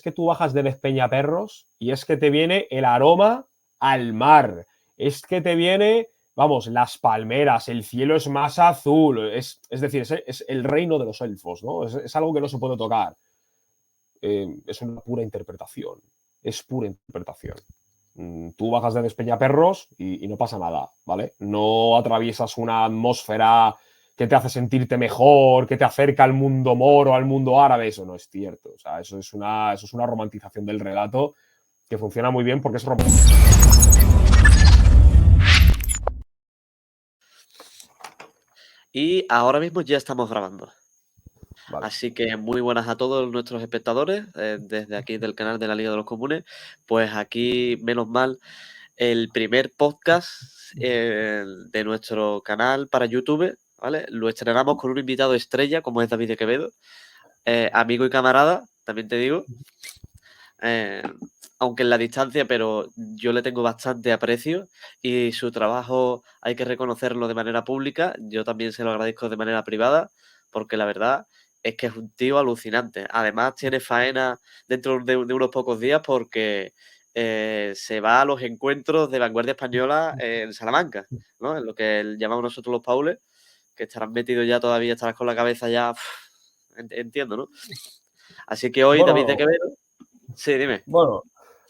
que tú bajas de Despeñaperros y es que te viene el aroma al mar. Es que te viene, vamos, las palmeras, el cielo es más azul. Es decir, es el reino de los elfos, ¿no? Es algo que no se puede tocar. Es una pura interpretación. Es pura interpretación. Tú bajas de Despeñaperros y no pasa nada, ¿vale? No atraviesas una atmósfera que te hace sentirte mejor, que te acerca al mundo moro, al mundo árabe. Eso no es cierto. O sea, eso es una romantización del relato que funciona muy bien porque es romántico. Y ahora mismo ya estamos grabando. Vale. Así que muy buenas a todos nuestros espectadores, desde aquí del canal de la Liga de los Comunes. Pues aquí, menos mal, el primer podcast de nuestro canal para YouTube, ¿vale? Lo estrenamos con un invitado estrella, como es David de Quevedo, amigo y camarada, también te digo. Aunque en la distancia, pero yo le tengo bastante aprecio y su trabajo hay que reconocerlo de manera pública. Yo también se lo agradezco de manera privada, porque la verdad es que es un tío alucinante. Además, tiene faena dentro de unos pocos días porque se va a los encuentros de vanguardia española en Salamanca, ¿no? En lo que llamamos nosotros los paules, que estarán metidos ya todavía, estarás con la cabeza ya. Entiendo, ¿no? Así que hoy, David de Bueno, Quevedo. Sí, dime. bueno,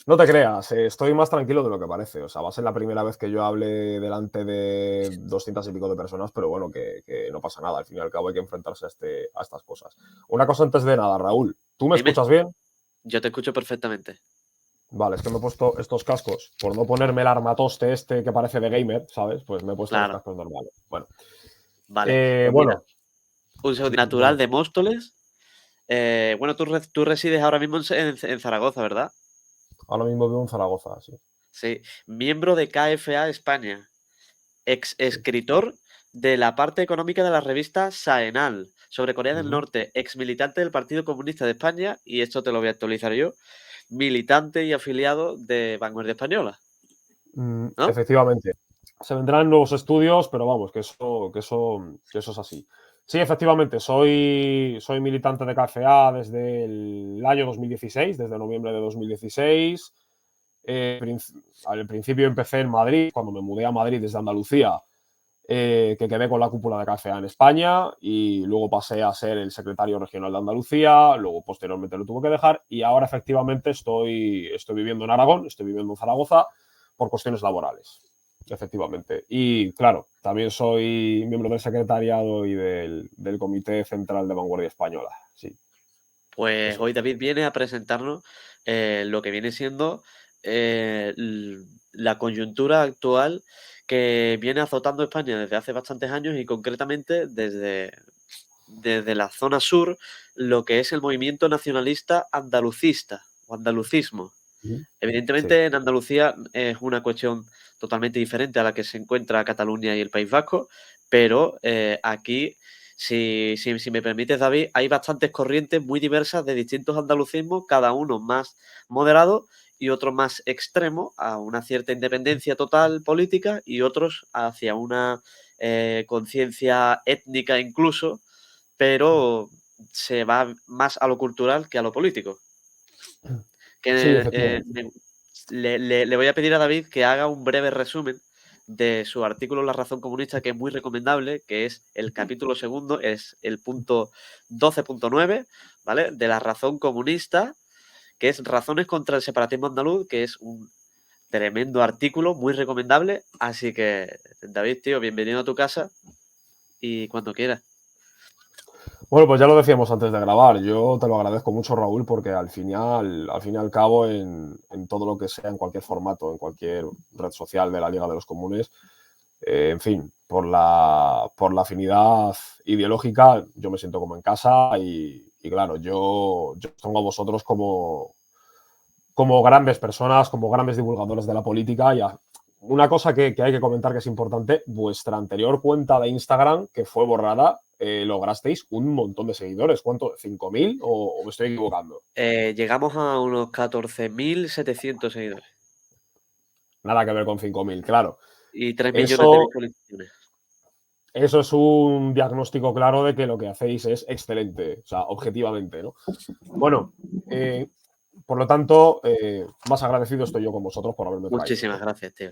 no te creas, estoy más tranquilo de lo que parece. O sea, va a ser la primera vez que yo hable delante de 200 y pico de personas, pero bueno, que no pasa nada. Al fin y al cabo hay que enfrentarse a estas cosas. Una cosa antes de nada, Raúl, ¿tú me Dime. escuchas bien? Yo te escucho perfectamente. Vale, es que me he puesto estos cascos por no ponerme el armatoste este que parece de gamer, ¿sabes? Pues me he puesto los Claro. cascos normales. Bueno, Vale. Pues mira, bueno, un segundo dime. natural de Móstoles. Bueno, tú resides ahora mismo en Zaragoza, ¿verdad? Ahora mismo vivo en Zaragoza, sí. Sí. Miembro de KFA España. Ex Sí. escritor de la parte económica de la revista Saenal sobre Corea del Ujú. Norte. Ex militante del Partido Comunista de España. Y esto te lo voy a actualizar yo. Militante y afiliado de Vanguardia Española. ¿No? Efectivamente. Se vendrán nuevos estudios, pero vamos, que eso es así. Sí, efectivamente, soy militante de KFA desde el año 2016, desde noviembre de 2016. Al principio empecé en Madrid, cuando me mudé a Madrid desde Andalucía, que quedé con la cúpula de KFA en España y luego pasé a ser el secretario regional de Andalucía, luego posteriormente lo tuve que dejar y ahora efectivamente estoy viviendo en Aragón, estoy viviendo en Zaragoza por cuestiones laborales, efectivamente. Y claro, también soy miembro del secretariado y del Comité Central de Vanguardia Española, sí. Pues Eso hoy es. David viene a presentarnos lo que viene siendo la coyuntura actual que viene azotando España desde hace bastantes años y concretamente desde la zona sur, lo que es el movimiento nacionalista andalucista o andalucismo. Sí. Evidentemente en Andalucía es una cuestión totalmente diferente a la que se encuentra Cataluña y el País Vasco, pero aquí, si me permites, David, hay bastantes corrientes muy diversas de distintos andalucismos, cada uno más moderado y otro más extremo, a una cierta independencia total política y otros hacia una conciencia étnica incluso, pero se va más a lo cultural que a lo político. Sí, Que efectivamente. le voy a pedir a David que haga un breve resumen de su artículo La razón comunista, que es muy recomendable, que es el capítulo segundo, es el punto 12.9, ¿vale? De la razón comunista, que es Razones contra el separatismo andaluz, que es un tremendo artículo, muy recomendable. Así que, David, tío, bienvenido a tu casa y cuando quieras. Bueno, pues ya lo decíamos antes de grabar. Yo te lo agradezco mucho, Raúl, porque al fin y al cabo, en todo lo que sea, en cualquier formato, en cualquier red social de la Liga de los Comunes, en fin, por la afinidad ideológica, yo me siento como en casa y claro, yo os pongo a vosotros como grandes personas, como grandes divulgadores de la política. Una cosa que hay que comentar que es importante, vuestra anterior cuenta de Instagram, que fue borrada, lograsteis un montón de seguidores. ¿Cuánto? ¿5.000 o me estoy equivocando? Llegamos a unos 14.700 seguidores Nada que ver con 5.000, claro. y 3 millones de Eso, visualizaciones. eso es un diagnóstico claro de que lo que hacéis es excelente, o sea, objetivamente, ¿no? Bueno, Por lo tanto, más agradecido estoy yo con vosotros por haberme traído, Muchísimas ¿no? gracias, tío.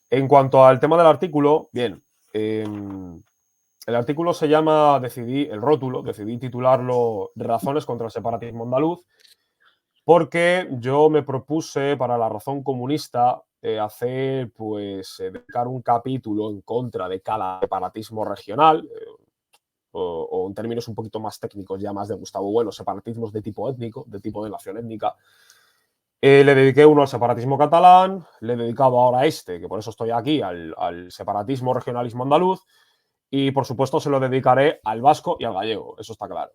En cuanto al tema del artículo, bien, el artículo se llama, el rótulo, decidí titularlo Razones contra el separatismo andaluz, porque yo me propuse para la razón comunista hacer, pues, dedicar un capítulo en contra de cada separatismo regional, o en términos un poquito más técnicos, ya más de Gustavo Bueno, separatismos de tipo étnico, de tipo de nación étnica. Le dediqué uno al separatismo catalán, le he dedicado ahora a este, que por eso estoy aquí, al separatismo regionalismo andaluz, y por supuesto se lo dedicaré al vasco y al gallego, eso está claro.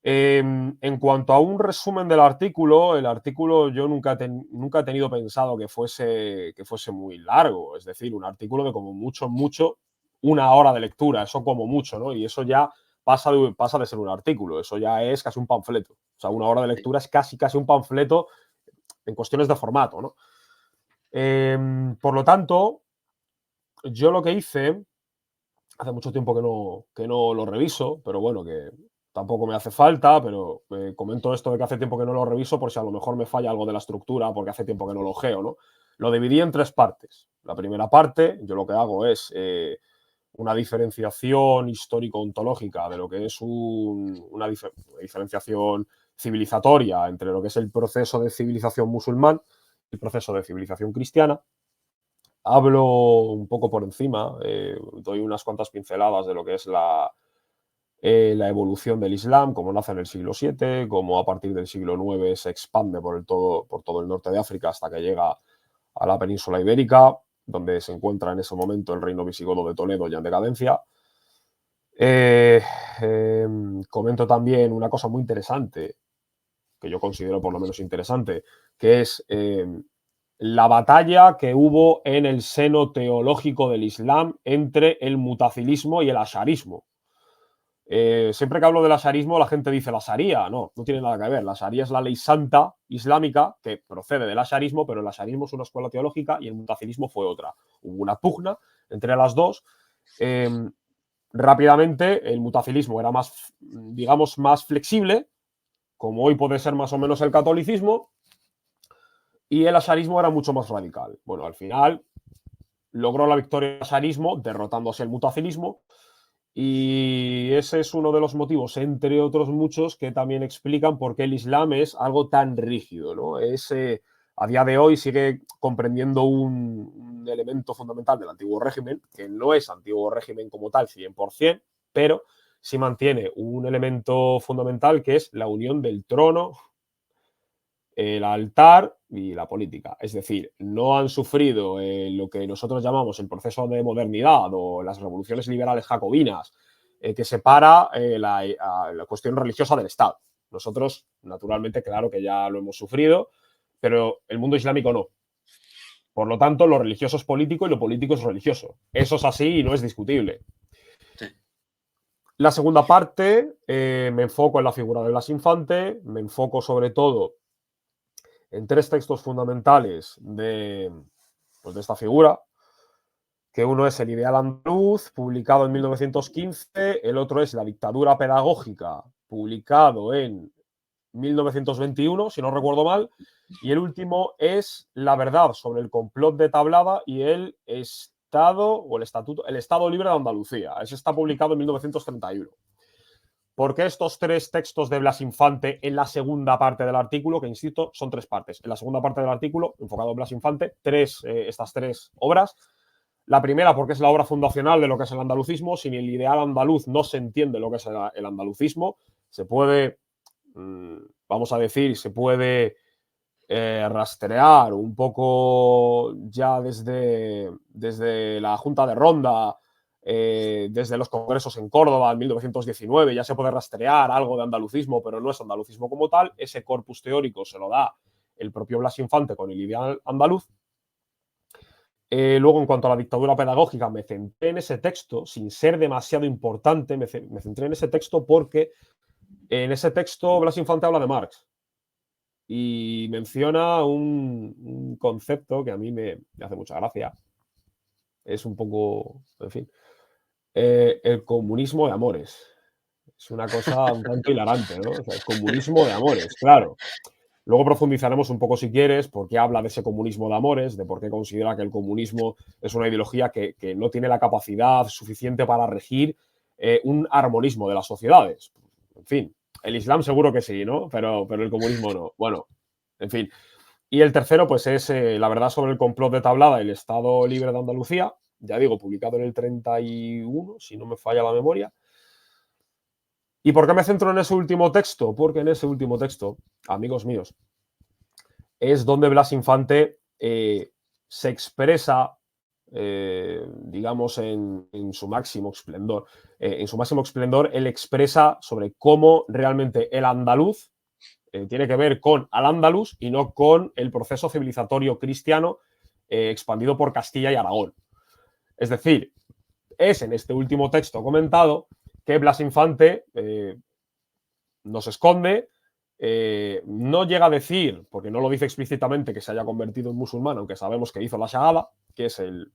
En cuanto a un resumen del artículo, el artículo yo nunca he tenido pensado que fuese muy largo, es decir, un artículo de como mucho, mucho, una hora de lectura, eso como mucho, ¿no? Y eso ya pasa de ser un artículo, eso ya es casi un panfleto. O sea, una hora de lectura es casi, casi un panfleto en cuestiones de formato, ¿no? Por lo tanto, yo lo que hice, hace mucho tiempo que no lo reviso, pero bueno, que tampoco me hace falta, pero comento esto de que hace tiempo que no lo reviso por si a lo mejor me falla algo de la estructura, porque hace tiempo que no lo geo, ¿no? Lo dividí en tres partes. La primera parte, yo lo que hago es una diferenciación histórico-ontológica de lo que es una diferenciación civilizatoria entre lo que es el proceso de civilización musulmán y el proceso de civilización cristiana. Hablo un poco por encima, doy unas cuantas pinceladas de lo que es la evolución del Islam, cómo nace en el siglo VII, cómo a partir del siglo IX se expande por todo el norte de África hasta que llega a la península ibérica, donde se encuentra en ese momento el reino visigodo de Toledo ya en decadencia. Eh, Comento también una cosa muy interesante, que yo considero por lo menos interesante, que es la batalla que hubo en el seno teológico del Islam entre el mutazilismo y el asharismo. Siempre que hablo del asharismo, la gente dice la sharia. No, no tiene nada que ver. La sharia es la ley santa islámica que procede del asharismo, pero el asharismo es una escuela teológica y el mutazilismo fue otra. Hubo una pugna entre las dos. Eh, Rápidamente, el mutazilismo era más, digamos, más flexible, como hoy puede ser más o menos el catolicismo, y el asharismo era mucho más radical. Bueno, al final logró la victoria el asharismo, derrotándose el mutazilismo, y ese es uno de los motivos, entre otros muchos, que también explican por qué el Islam es algo tan rígido, ¿no? A día de hoy sigue comprendiendo un elemento fundamental del antiguo régimen, que no es antiguo régimen como tal, 100%, pero sí mantiene un elemento fundamental que es la unión del trono, el altar y la política. Es decir, no han sufrido lo que nosotros llamamos el proceso de modernidad o las revoluciones liberales jacobinas, que separa la cuestión religiosa del Estado. Nosotros, naturalmente, claro que ya lo hemos sufrido, pero el mundo islámico no. Por lo tanto, lo religioso es político y lo político es religioso. Eso es así y no es discutible. Sí. La segunda parte, me enfoco en la figura de Blas Infante, me enfoco sobre todo en tres textos fundamentales pues de esta figura, que uno es El ideal andaluz, publicado en 1915, el otro es La dictadura pedagógica, publicado en 1921, si no recuerdo mal, y el último es La verdad sobre el complot de Tablada y el Estado o el Estado Libre de Andalucía. Ese está publicado en 1931. ¿Por qué estos tres textos de Blas Infante en la segunda parte del artículo? Que insisto, son tres partes. En la segunda parte del artículo, enfocado en Blas Infante, estas tres obras. La primera, porque es la obra fundacional de lo que es el andalucismo. Sin el ideal andaluz no se entiende lo que es el andalucismo. Se puede, vamos a decir, se puede rastrear un poco ya desde la Junta de Ronda, desde los congresos en Córdoba en 1919, ya se puede rastrear algo de andalucismo, pero no es andalucismo como tal. Ese corpus teórico se lo da el propio Blas Infante con el ideal andaluz. Luego, en cuanto a la dictadura pedagógica, me centré en ese texto, sin ser demasiado importante, me centré en ese texto porque en ese texto Blas Infante habla de Marx y menciona un concepto que a mí me hace mucha gracia. Es un poco, en fin, el comunismo de amores. Es una cosa un tanto hilarante, ¿no? O sea, el comunismo de amores, claro. Luego profundizaremos un poco si quieres, por qué habla de ese comunismo de amores, de por qué considera que el comunismo es una ideología que no tiene la capacidad suficiente para regir un armonismo de las sociedades. En fin, el Islam seguro que sí, ¿no? Pero el comunismo no. Bueno, en fin. Y el tercero, pues es La verdad sobre el complot de Tablada, el Estado Libre de Andalucía, ya digo, publicado en el 31, si no me falla la memoria. ¿Y por qué me centro en ese último texto? Porque en ese último texto, amigos míos, es donde Blas Infante se expresa, digamos, en su máximo esplendor. En su máximo esplendor, él expresa sobre cómo realmente el andaluz tiene que ver con al-Ándalus y no con el proceso civilizatorio cristiano expandido por Castilla y Aragón. Es decir, es en este último texto comentado que Blas Infante nos esconde, no llega a decir, porque no lo dice explícitamente, que se haya convertido en musulmán, aunque sabemos que hizo la Shahada, que es el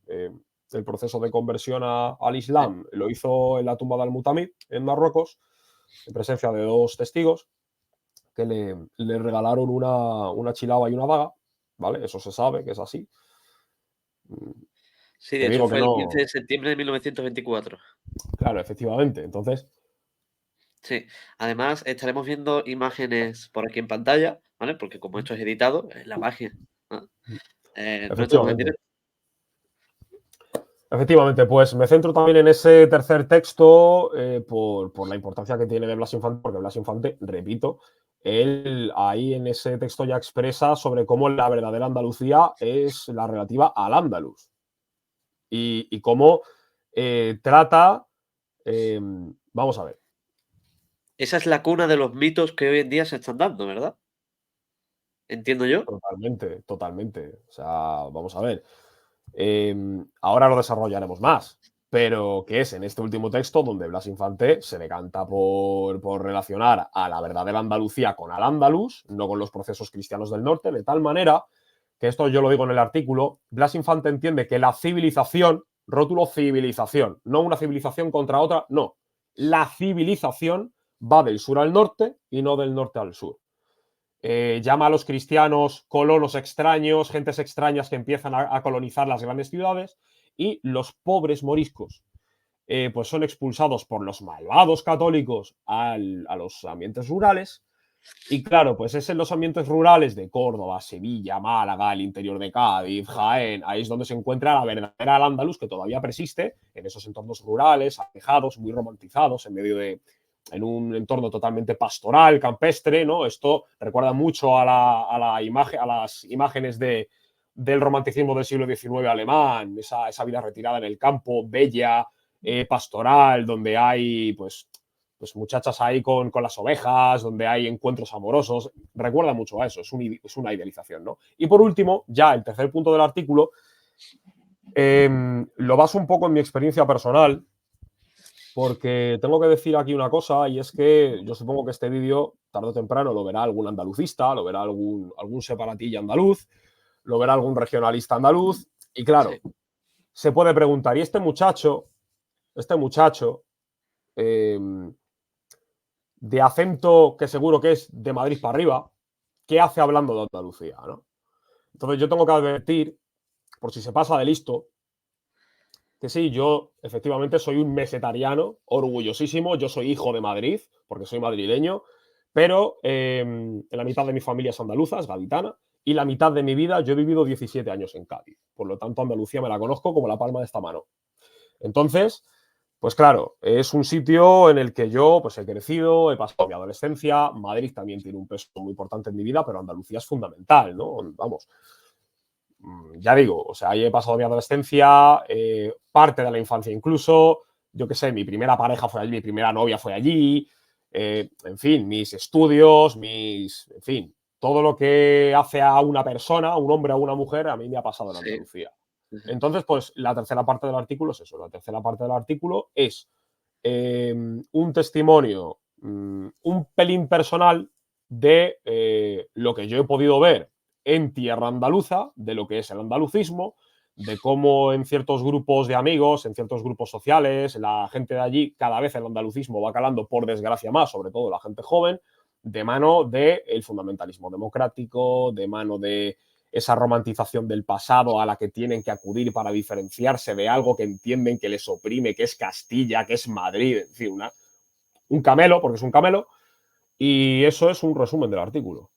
proceso de conversión al Islam, lo hizo en la tumba de Al-Mutamid, en Marruecos, en presencia de 2 testigos, que le regalaron una chilaba y una daga, ¿vale? Eso se sabe que es así. Sí, Te de hecho digo que fue el no. 15 de septiembre de 1924. Claro, efectivamente. Entonces, Sí, además estaremos viendo imágenes por aquí en pantalla, ¿vale? Porque como esto es editado, es la magia, ¿no? No estamos en efectivamente. directo. Efectivamente, pues me centro también en ese tercer texto por la importancia que tiene de Blas Infante, porque Blas Infante, repito, él ahí en ese texto ya expresa sobre cómo la verdadera Andalucía es la relativa al Andaluz y cómo trata, vamos a ver. Esa es la cuna de los mitos que hoy en día se están dando, ¿verdad? Entiendo yo. Totalmente, totalmente. O sea, vamos a ver. Ahora lo desarrollaremos más, pero que es en este último texto donde Blas Infante se decanta por relacionar a la verdadera Andalucía con al-Ándalus, no con los procesos cristianos del norte, de tal manera que esto yo lo digo en el artículo, Blas Infante entiende que la civilización, rótulo civilización, no una civilización contra otra, no. La civilización va del sur al norte y no del norte al sur. Llama a los cristianos colonos extraños, gentes extrañas que empiezan a colonizar las grandes ciudades, y los pobres moriscos pues son expulsados por los malvados católicos a los ambientes rurales. Y claro, pues es en los ambientes rurales de Córdoba, Sevilla, Málaga, el interior de Cádiz, Jaén, ahí es donde se encuentra la verdadera Al-Ándalus, que todavía persiste en esos entornos rurales, alejados, muy romantizados, en un entorno totalmente pastoral, campestre, ¿no? Esto recuerda mucho a las imágenes del romanticismo del siglo XIX alemán, esa vida retirada en el campo, bella, pastoral, donde hay pues muchachas ahí con las ovejas, donde hay encuentros amorosos, recuerda mucho a eso, es una idealización, ¿no? Y por último, ya el tercer punto del artículo, lo baso un poco en mi experiencia personal, porque tengo que decir aquí una cosa, y es que yo supongo que este vídeo, tarde o temprano, lo verá algún andalucista, lo verá algún separatilla andaluz, lo verá algún regionalista andaluz, y claro, Sí. se puede preguntar, ¿y este muchacho, eh, de acento que seguro que es de Madrid para arriba, qué hace hablando de Andalucía, ¿no? Entonces yo tengo que advertir, por si se pasa de listo, que sí, yo efectivamente soy un mesetariano, orgullosísimo, yo soy hijo de Madrid, porque soy madrileño, pero la mitad de mi familia es andaluza, es gaditana, y la mitad de mi vida yo he vivido 17 años en Cádiz. Por lo tanto, Andalucía me la conozco como la palma de esta mano. Entonces, pues claro, es un sitio en el que yo pues, he crecido, he pasado mi adolescencia. Madrid también tiene un peso muy importante en mi vida, pero Andalucía es fundamental, ¿no? Vamos, ya digo, o sea, ahí he pasado mi adolescencia, parte de la infancia incluso, yo qué sé, mi primera pareja fue allí, mi primera novia fue allí, en fin, mis estudios, en fin, todo lo que hace a una persona, a un hombre o a una mujer, a mí me ha pasado en Sí. Andalucía. Ujú. Entonces, pues la tercera parte del artículo es eso, la tercera parte del artículo es un testimonio, un pelín personal de lo que yo he podido ver en tierra andaluza, de lo que es el andalucismo, de cómo en ciertos grupos de amigos, en ciertos grupos sociales, la gente de allí, cada vez el andalucismo va calando, por desgracia más, sobre todo la gente joven, de mano del fundamentalismo democrático, de mano de esa romantización del pasado a la que tienen que acudir para diferenciarse de algo que entienden que les oprime, que es Castilla, que es Madrid, en fin, un camelo, porque es un camelo, y eso es un resumen del artículo.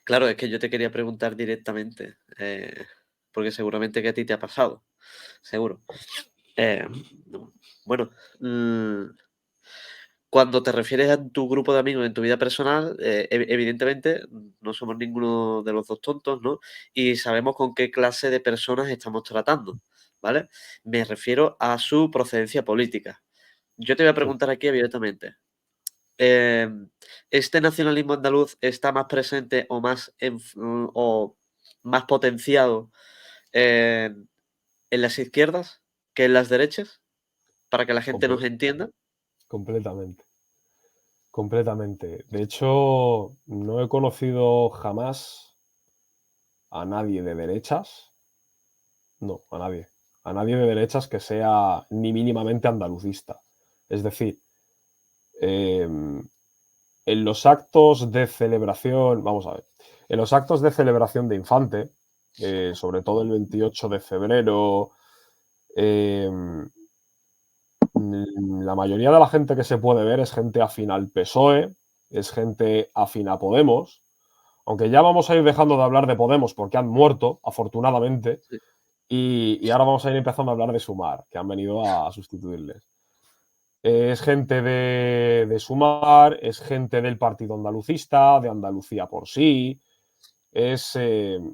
Claro, es que yo te quería preguntar directamente, porque seguramente que a ti te ha pasado, seguro. Eh, bueno, cuando te refieres a tu grupo de amigos en tu vida personal, evidentemente no somos ninguno de los dos tontos, ¿no? Y sabemos con qué clase de personas estamos tratando, ¿vale? Me refiero a su procedencia política. Yo te voy a Sí. preguntar aquí abiertamente. ¿Este nacionalismo andaluz está más presente o más potenciado en las izquierdas que en las derechas? Para que la gente nos Comple- entienda. completamente. Completamente. De hecho, no he conocido jamás a nadie de derechas. No, a nadie. A nadie de derechas que sea ni mínimamente andalucista. Es decir, en los actos de celebración, vamos a ver, en los actos de celebración de Infante, sobre todo el 28 de febrero, eh, la mayoría de la gente que se puede ver es gente afín al PSOE, es gente afín a Podemos, aunque ya vamos a ir dejando de hablar de Podemos porque han muerto, afortunadamente, Sí. y ahora vamos a ir empezando a hablar de Sumar, que han venido a sustituirles. Es gente de Sumar, es gente del Partido Andalucista, de Andalucía por sí.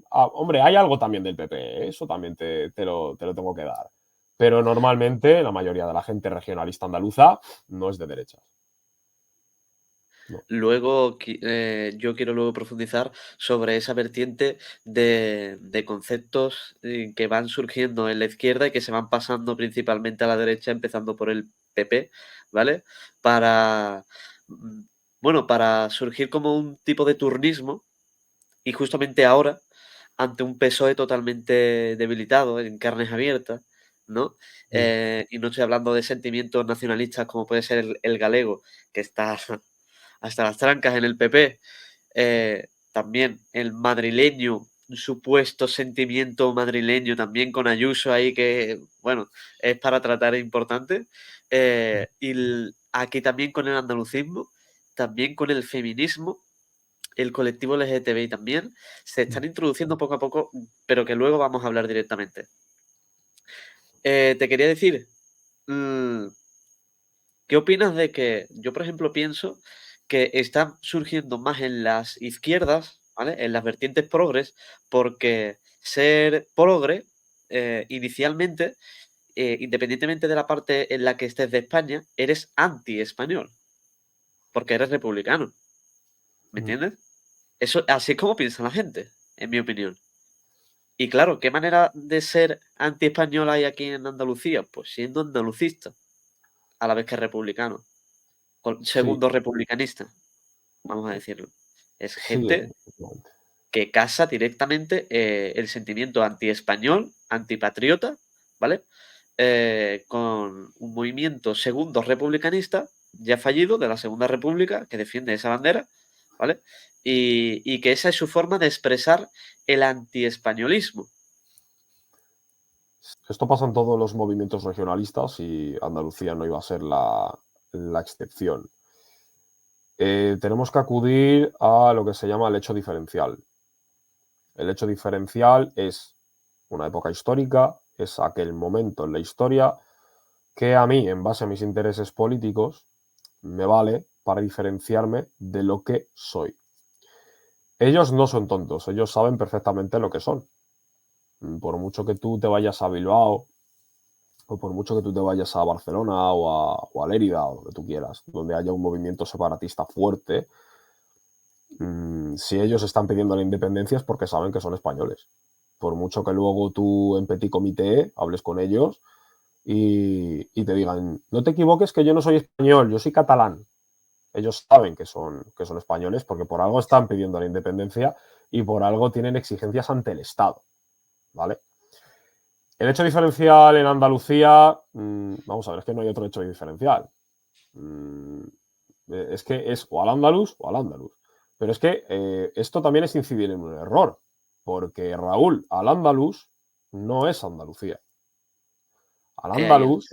Hombre, hay algo también del PP, ¿eh? Eso también te lo tengo que dar. Pero normalmente la mayoría de la gente regionalista andaluza no es de derechas. No. Luego, yo quiero luego profundizar sobre esa vertiente de conceptos que van surgiendo en la izquierda y que se van pasando principalmente a la derecha, empezando por el PP, ¿vale? Para, mm, bueno, para surgir como un tipo de turnismo y justamente ahora, ante un PSOE totalmente debilitado, en carnes abiertas, ¿no? Mm. Y no estoy hablando de sentimientos nacionalistas como puede ser el galego, que está hasta las trancas en el PP. También el madrileño, un supuesto sentimiento madrileño, también con Ayuso ahí que, bueno, es para tratar importante. Aquí también con el andalucismo, también con el feminismo, el colectivo LGTBI también, se están introduciendo poco a poco, pero que luego vamos a hablar directamente. Te quería decir, mm, ¿qué opinas de que yo, por ejemplo, pienso que están surgiendo más en las izquierdas, ¿vale? En las vertientes progres, porque ser progre, inicialmente, independientemente de la parte en la que estés de España, eres anti-español, porque eres republicano, ¿me Mm. entiendes? Eso, así es como piensa la gente, en mi opinión. Y claro, ¿qué manera de ser anti-español hay aquí en Andalucía? Pues siendo andalucista, a la vez que republicano, Sí, segundo republicanista, vamos a decirlo. Es sí, gente que casa directamente el sentimiento anti-español, antipatriota, ¿vale? Con un movimiento segundo republicanista, ya fallido, de la Segunda República, que defiende esa bandera, ¿vale? Y que esa es su forma de expresar el anti-españolismo. esto pasa en todos los movimientos regionalistas y Andalucía no iba a ser la excepción. Tenemos que acudir a lo que se llama el hecho diferencial. El hecho diferencial es una época histórica, es aquel momento en la historia que a mí, en base a mis intereses políticos, me vale para diferenciarme de lo que soy. Ellos no son tontos, ellos saben perfectamente lo que son. Por mucho que tú te vayas a Bilbao, o por mucho que tú te vayas a Barcelona o a Lérida, o lo que tú quieras, donde haya un movimiento separatista fuerte, si ellos están pidiendo la independencia es porque saben que son españoles. Por mucho que luego tú en petit comité hables con ellos y te digan, no te equivoques que yo no soy español, yo soy catalán. Ellos saben que son españoles porque por algo están pidiendo la independencia y por algo tienen exigencias ante el Estado, ¿vale? El hecho diferencial en Andalucía, vamos a ver, es que no hay otro hecho diferencial. Es que es o al andaluz o al andaluz. Pero es que esto también es incidir en un error, porque Raúl, al andaluz no es Andalucía. Al Que hay andaluz,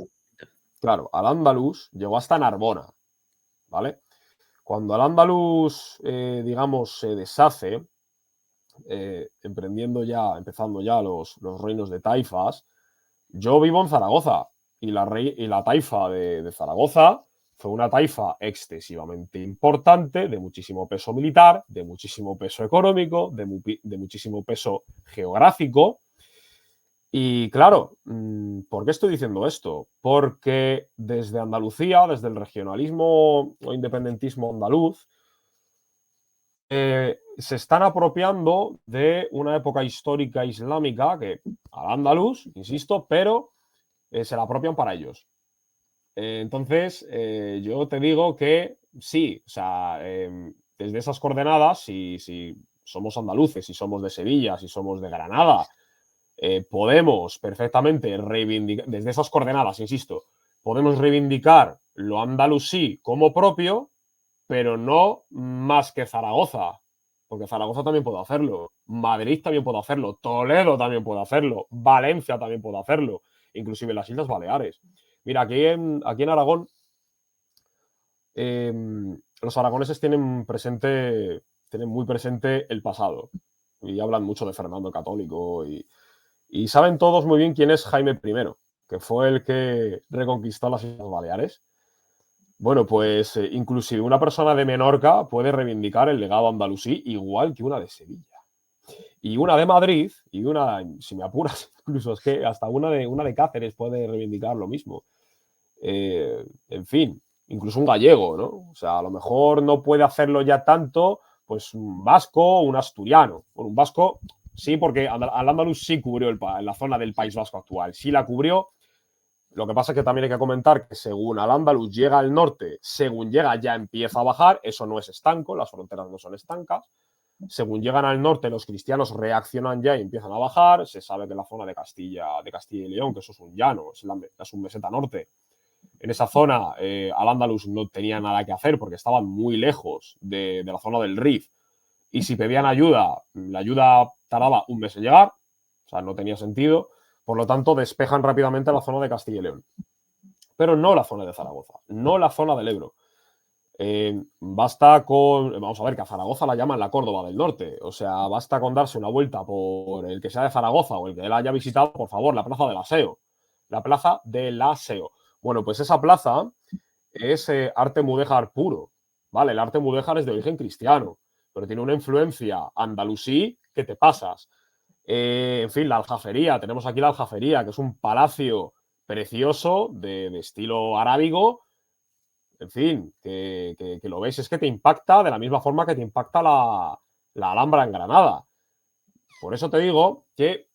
claro, al andaluz llegó hasta Narbona, ¿vale? Cuando al andaluz, digamos, se deshace, empezando ya los reinos de taifas, yo vivo en Zaragoza y la taifa de Zaragoza fue una taifa excesivamente importante, de muchísimo peso militar, de muchísimo peso económico, de muchísimo peso geográfico. Y claro, ¿por qué estoy diciendo esto? Porque desde Andalucía, desde el regionalismo o independentismo andaluz, se están apropiando de una época histórica islámica que al andaluz, insisto, pero se la apropian para ellos. Entonces, yo te digo que sí, o sea, desde esas coordenadas, si somos andaluces, si somos de Sevilla, si somos de Granada, podemos perfectamente reivindicar, desde esas coordenadas, insisto, podemos reivindicar lo andalusí como propio, pero no más que Zaragoza, porque Zaragoza también puede hacerlo, Madrid también puede hacerlo, Toledo también puede hacerlo, Valencia también puede hacerlo, inclusive las Islas Baleares. Mira, aquí en Aragón, los aragoneses tienen muy presente el pasado y hablan mucho de Fernando el Católico y saben todos muy bien quién es Jaime I, que fue el que reconquistó las Islas Baleares. Bueno, pues inclusive una persona de Menorca puede reivindicar el legado andalusí igual que una de Sevilla. Y una de Madrid, y una, si me apuras, incluso es que hasta una de Cáceres puede reivindicar lo mismo. En fin, incluso un gallego, ¿no? O sea, a lo mejor no puede hacerlo ya tanto, pues un vasco, un asturiano. Bueno, un vasco sí, porque al andaluz sí cubrió la zona del País Vasco actual, sí la cubrió. Lo que pasa es que también hay que comentar que según al andaluz llega al norte, según llega ya empieza a bajar, eso no es estanco, las fronteras no son estancas. Según llegan al norte, los cristianos reaccionan ya y empiezan a bajar. Se sabe que la zona de Castilla y León, que eso es un llano, es un meseta norte, en esa zona al andaluz no tenía nada que hacer porque estaban muy lejos de la zona del Rif. Y si pedían ayuda, la ayuda tardaba un mes en llegar, o sea, no tenía sentido. Por lo tanto, despejan rápidamente la zona de Castilla y León. Pero no la zona de Zaragoza, no la zona del Ebro. Basta con. Vamos a ver, que a Zaragoza la llaman la Córdoba del Norte. O sea, basta con darse una vuelta por el que sea de Zaragoza o el que él haya visitado, por favor, la Plaza del Aseo. La Plaza del Aseo. Bueno, pues esa plaza es arte mudéjar puro. ¿Vale? El arte mudéjar es de origen cristiano, pero tiene una influencia andalusí que te pasas. En fin, la Aljafería. Tenemos aquí la Aljafería, que es un palacio precioso de estilo arábigo, en fin, que lo ves, es que te impacta de la misma forma que te impacta la Alhambra en Granada. Por eso te digo que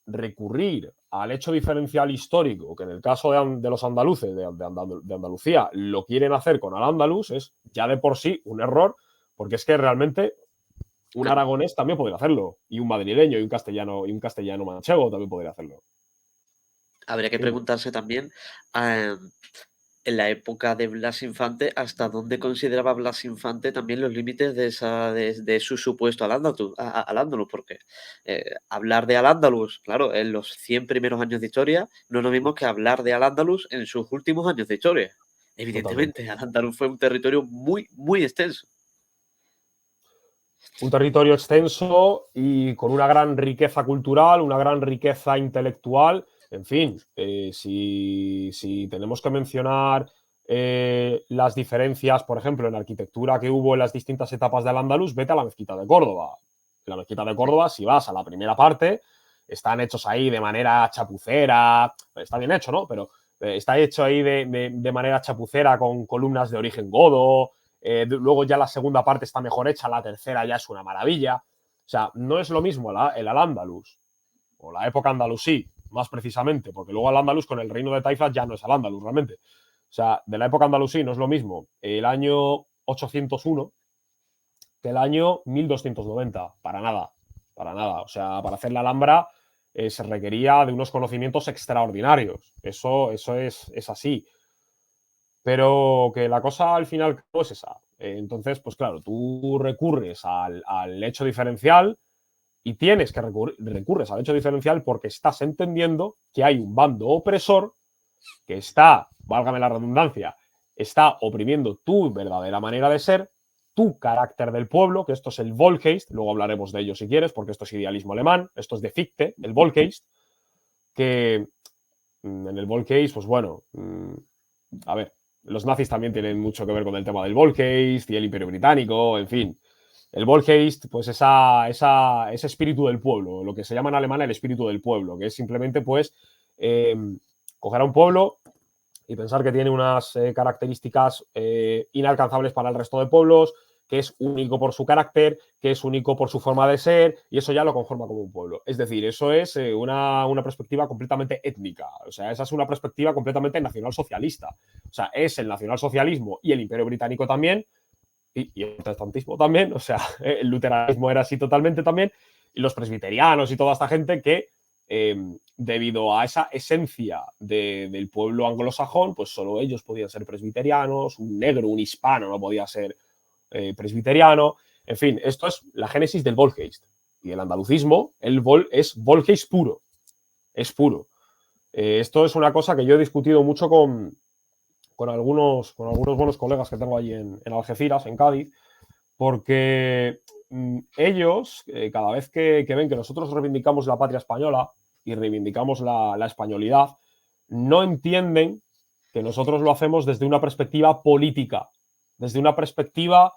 recurrir al hecho diferencial histórico, que en el caso de los andaluces, de Andalucía, lo quieren hacer con Al-Ándalus, es ya de por sí un error, porque es que realmente un aragonés también podría hacerlo, y un madrileño, y un castellano manchego también podría hacerlo. Habría que Dime. preguntarse también, en la época de Blas Infante, hasta dónde consideraba Blas Infante también los límites de su supuesto al-Ándalus, porque hablar de al-Ándalus, claro, en los 100 primeros años de historia, no es lo mismo que hablar de al-Ándalus en sus últimos años de historia. Totalmente. Evidentemente, al-Ándalus fue un territorio muy, muy extenso. Un territorio extenso y con una gran riqueza cultural, una gran riqueza intelectual. En fin, si tenemos que mencionar las diferencias, por ejemplo, en arquitectura que hubo en las distintas etapas del Andaluz, vete a la Mezquita de Córdoba. En la Mezquita de Córdoba, si vas a la primera parte, están hechos ahí de manera chapucera, está bien hecho, ¿no? Pero está hecho ahí de manera chapucera con columnas de origen godo. Luego ya la segunda parte está mejor hecha, la tercera ya es una maravilla. O sea, no es lo mismo el Al-Ándalus o la época andalusí, más precisamente, porque luego Al-Ándalus con el reino de Taifas ya no es Al-Ándalus realmente. O sea, de la época andalusí no es lo mismo el año 801 que el año 1290, para nada, para nada. O sea, para hacer la Alhambra se requería de unos conocimientos extraordinarios. Eso es así. Pero que la cosa al final es esa. Entonces, pues claro, tú recurres al hecho diferencial y tienes que recurres al hecho diferencial porque estás entendiendo que hay un bando opresor que está, válgame la redundancia, está oprimiendo tu verdadera manera de ser, tu carácter del pueblo, que esto es el Volksgeist, luego hablaremos de ello si quieres, porque esto es idealismo alemán, esto es de Fichte, el Volksgeist, que en el Volksgeist, pues bueno, a ver, los nazis también tienen mucho que ver con el tema del Volksgeist y el Imperio Británico, en fin. El Volksgeist, pues ese espíritu del pueblo, lo que se llama en alemán el espíritu del pueblo, que es simplemente, pues, coger a un pueblo y pensar que tiene unas características inalcanzables para el resto de pueblos, que es único por su carácter, que es único por su forma de ser, y eso ya lo conforma como un pueblo. Es decir, eso es una perspectiva completamente étnica, o sea, esa es una perspectiva completamente nacionalsocialista. O sea, es el nacionalsocialismo y el Imperio Británico también, y el protestantismo también, o sea, el luteranismo era así totalmente también, y los presbiterianos y toda esta gente que debido a esa esencia del pueblo anglosajón, pues solo ellos podían ser presbiterianos, un negro, un hispano no podía ser presbiteriano. En fin, esto es la génesis del Volksgeist. Y el andalucismo es Volksgeist puro. Es puro. Esto es una cosa que yo he discutido mucho con algunos buenos colegas que tengo allí en Algeciras, en Cádiz, porque ellos, cada vez que ven que nosotros reivindicamos la patria española y reivindicamos la españolidad, no entienden que nosotros lo hacemos desde una perspectiva política, desde una perspectiva,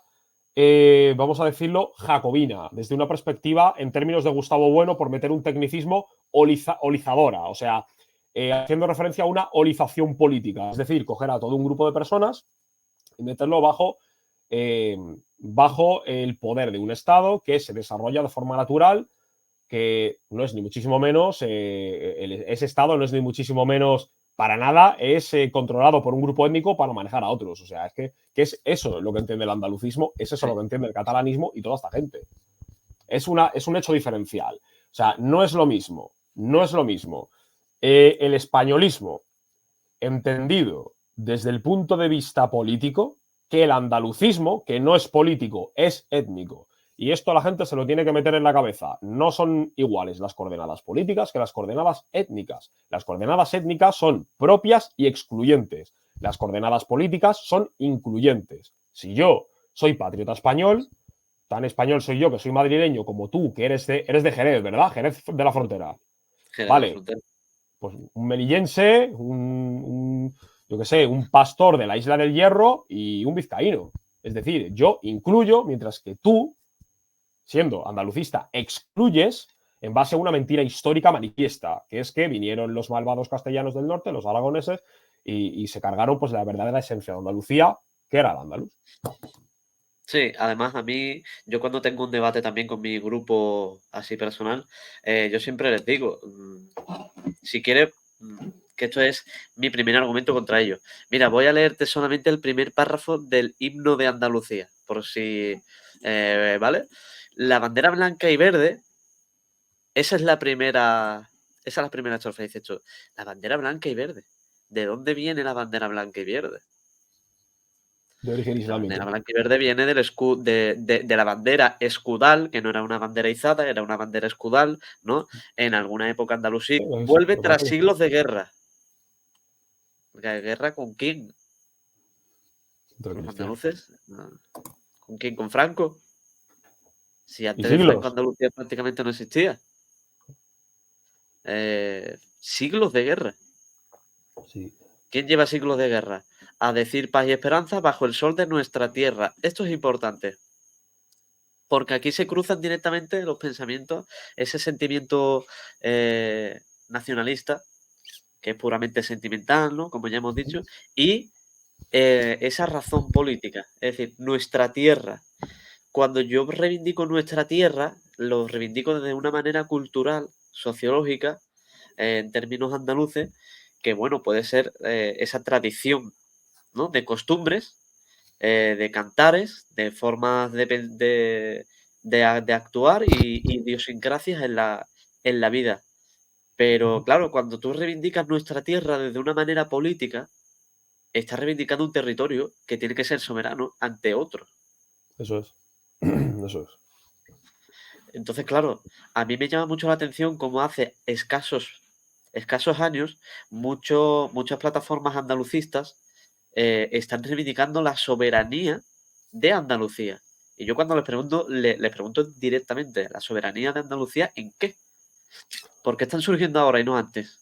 vamos a decirlo, jacobina, desde una perspectiva, en términos de Gustavo Bueno, por meter un tecnicismo, olizadora, o sea, haciendo referencia a una olización política, es decir, coger a todo un grupo de personas y meterlo bajo el poder de un Estado que se desarrolla de forma natural, que no es ni muchísimo menos, ese Estado no es ni muchísimo menos para nada, es controlado por un grupo étnico para manejar a otros. O sea, que es eso lo que entiende el andalucismo, es eso Sí. lo que entiende el catalanismo y toda esta gente. Es un hecho diferencial. O sea, no es lo mismo, no es lo mismo. El españolismo entendido desde el punto de vista político que el andalucismo, que no es político, es étnico. Y esto la gente se lo tiene que meter en la cabeza. No son iguales las coordenadas políticas que las coordenadas étnicas. Las coordenadas étnicas son propias y excluyentes. Las coordenadas políticas son incluyentes. Si yo soy patriota español, tan español soy yo que soy madrileño como tú, que eres de Jerez, ¿verdad? Jerez de la Frontera. Jerez de la Vale, Frontera. pues un melillense, yo qué sé, un pastor de la Isla del Hierro y un vizcaíno. Es decir, yo incluyo, mientras que tú, siendo andalucista, excluyes en base a una mentira histórica manifiesta, que es que vinieron los malvados castellanos del norte, los aragoneses, y se cargaron pues la verdadera esencia de Andalucía, que era el andaluz. Sí, además a mí, yo cuando tengo un debate también con mi grupo así personal, yo siempre les digo, si quieres, que esto es mi primer argumento contra ellos. Mira, voy a leerte solamente el primer párrafo del himno de Andalucía, por si, ¿vale? La bandera blanca y verde, esa es la primera estrofa, dice esto, la bandera blanca y verde. ¿De dónde viene la bandera blanca y verde? De origen La bandera islámico. blanca y verde viene de la bandera escudal, que no era una bandera izada, era una bandera escudal, ¿no? En alguna época andalusí. Vuelve tras siglos de guerra. ¿Guerra con quién? ¿Con los andaluces? ¿Con quién? ¿Con Franco? Si antes de Franco Andalucía prácticamente no existía. Siglos de guerra. Sí. ¿Quién lleva siglos de guerra? A decir paz y esperanza bajo el sol de nuestra tierra. Esto es importante. Porque aquí se cruzan directamente los pensamientos, ese sentimiento nacionalista, que es puramente sentimental, ¿no? Como ya hemos dicho, y esa razón política, es decir, nuestra tierra. Cuando yo reivindico nuestra tierra, lo reivindico desde una manera cultural, sociológica, en términos andaluces, que bueno, puede ser esa tradición, ¿no? De costumbres, de cantares, de formas de actuar y idiosincrasias en la vida. Pero claro, cuando tú reivindicas nuestra tierra desde una manera política, está reivindicando un territorio que tiene que ser soberano ante otro. Eso es. Eso es. Entonces, claro, a mí me llama mucho la atención cómo hace escasos años muchas plataformas andalucistas están reivindicando la soberanía de Andalucía. Y yo cuando les pregunto, les pregunto directamente, ¿la soberanía de Andalucía en qué? ¿Por qué están surgiendo ahora y no antes?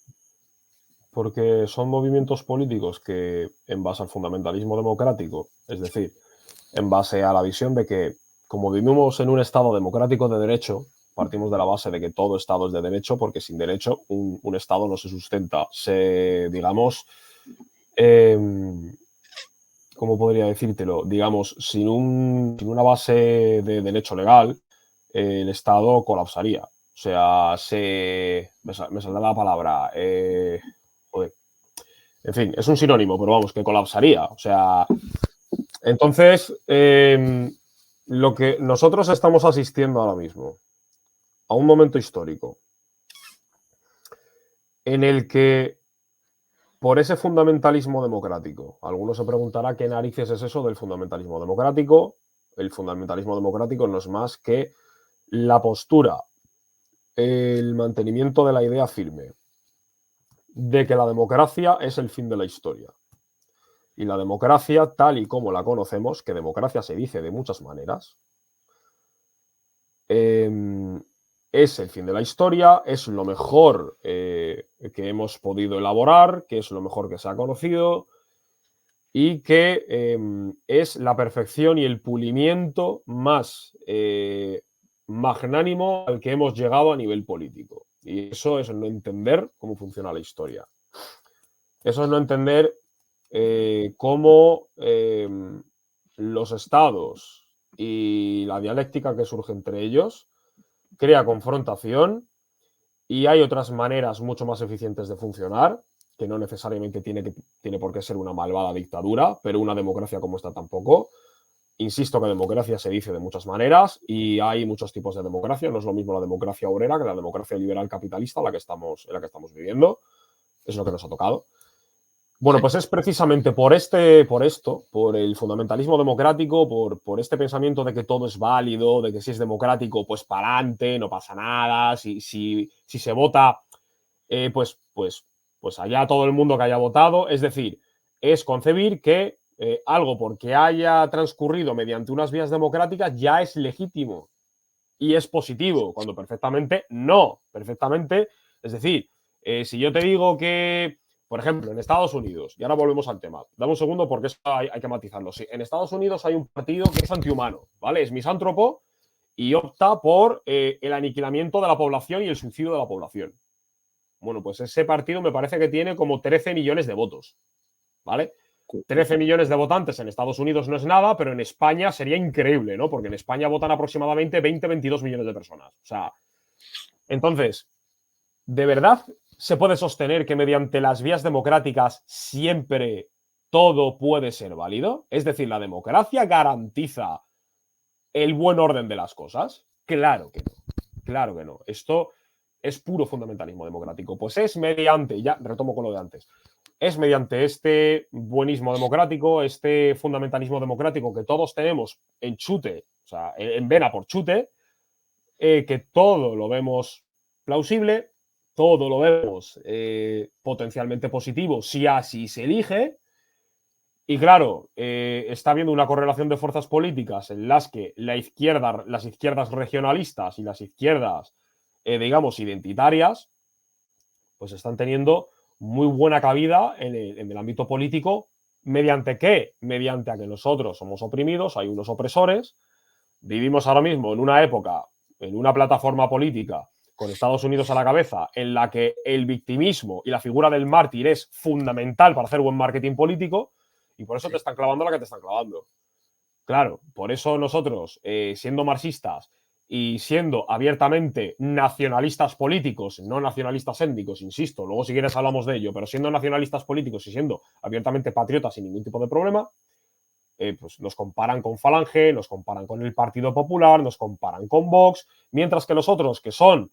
Porque son movimientos políticos que, en base al fundamentalismo democrático, es decir, en base a la visión de que, como vivimos en un Estado democrático de derecho, partimos de la base de que todo Estado es de derecho, porque sin derecho un Estado no se sustenta. Digamos, ¿cómo podría decírtelo? Digamos, sin una base de derecho legal, el Estado colapsaría. O sea, me saldrá la palabra. Joder. En fin, es un sinónimo, pero vamos, que colapsaría. O sea, entonces, lo que nosotros estamos asistiendo ahora mismo a un momento histórico en el que, por ese fundamentalismo democrático, alguno se preguntará qué narices es eso del fundamentalismo democrático. El fundamentalismo democrático no es más que la postura, el mantenimiento de la idea firme de que la democracia es el fin de la historia. Y la democracia, tal y como la conocemos, que democracia se dice de muchas maneras, es el fin de la historia, es lo mejor que hemos podido elaborar, que es lo mejor que se ha conocido y que es la perfección y el pulimiento más magnánimo al que hemos llegado a nivel político. Y eso es no entender cómo funciona la historia. Eso es no entender cómo los estados y la dialéctica que surge entre ellos crea confrontación y hay otras maneras mucho más eficientes de funcionar, que no necesariamente tiene por qué ser una malvada dictadura, pero una democracia como esta tampoco. Insisto que democracia se dice de muchas maneras y hay muchos tipos de democracia. No es lo mismo la democracia obrera que la democracia liberal capitalista en la que estamos viviendo. Es lo que nos ha tocado. Bueno, Sí. pues es precisamente por el fundamentalismo democrático, por este pensamiento de que todo es válido, de que si es democrático, pues para adelante, no pasa nada, si se vota, pues allá todo el mundo que haya votado. Es decir, es concebir que algo porque haya transcurrido mediante unas vías democráticas ya es legítimo y es positivo, cuando perfectamente no, perfectamente. Es decir, si yo te digo que, por ejemplo, en Estados Unidos, y ahora volvemos al tema, dame un segundo porque eso hay que matizarlo. Sí, en Estados Unidos hay un partido que es antihumano, ¿vale? Es misántropo y opta por el aniquilamiento de la población y el suicidio de la población. Bueno, pues ese partido me parece que tiene como 13 millones de votos, ¿vale? 13 millones de votantes en Estados Unidos no es nada, pero en España sería increíble, ¿no? Porque en España votan aproximadamente 20-22 millones de personas. O sea, entonces, ¿de verdad se puede sostener que mediante las vías democráticas siempre todo puede ser válido? Es decir, ¿la democracia garantiza el buen orden de las cosas? Claro que no. Claro que no. Esto es puro fundamentalismo democrático. Pues es mediante, ya retomo con lo de antes, es mediante este buenismo democrático, este fundamentalismo democrático que todos tenemos en chute, o sea, en vena por chute, que todo lo vemos plausible, todo lo vemos potencialmente positivo si así se elige. Y claro, está habiendo una correlación de fuerzas políticas en las que las izquierdas regionalistas y las izquierdas, digamos, identitarias, pues están teniendo muy buena cabida en el ámbito político. ¿Mediante qué? Mediante a que nosotros somos oprimidos, hay unos opresores. Vivimos ahora mismo en una época, en una plataforma política, con Estados Unidos a la cabeza, en la que el victimismo y la figura del mártir es fundamental para hacer buen marketing político, y por eso te están clavando la que te están clavando. Claro, por eso nosotros, siendo marxistas y siendo abiertamente nacionalistas políticos, no nacionalistas étnicos, insisto, luego si quieres hablamos de ello, pero siendo nacionalistas políticos y siendo abiertamente patriotas sin ningún tipo de problema, pues nos comparan con Falange, nos comparan con el Partido Popular, nos comparan con Vox, mientras que los otros, que son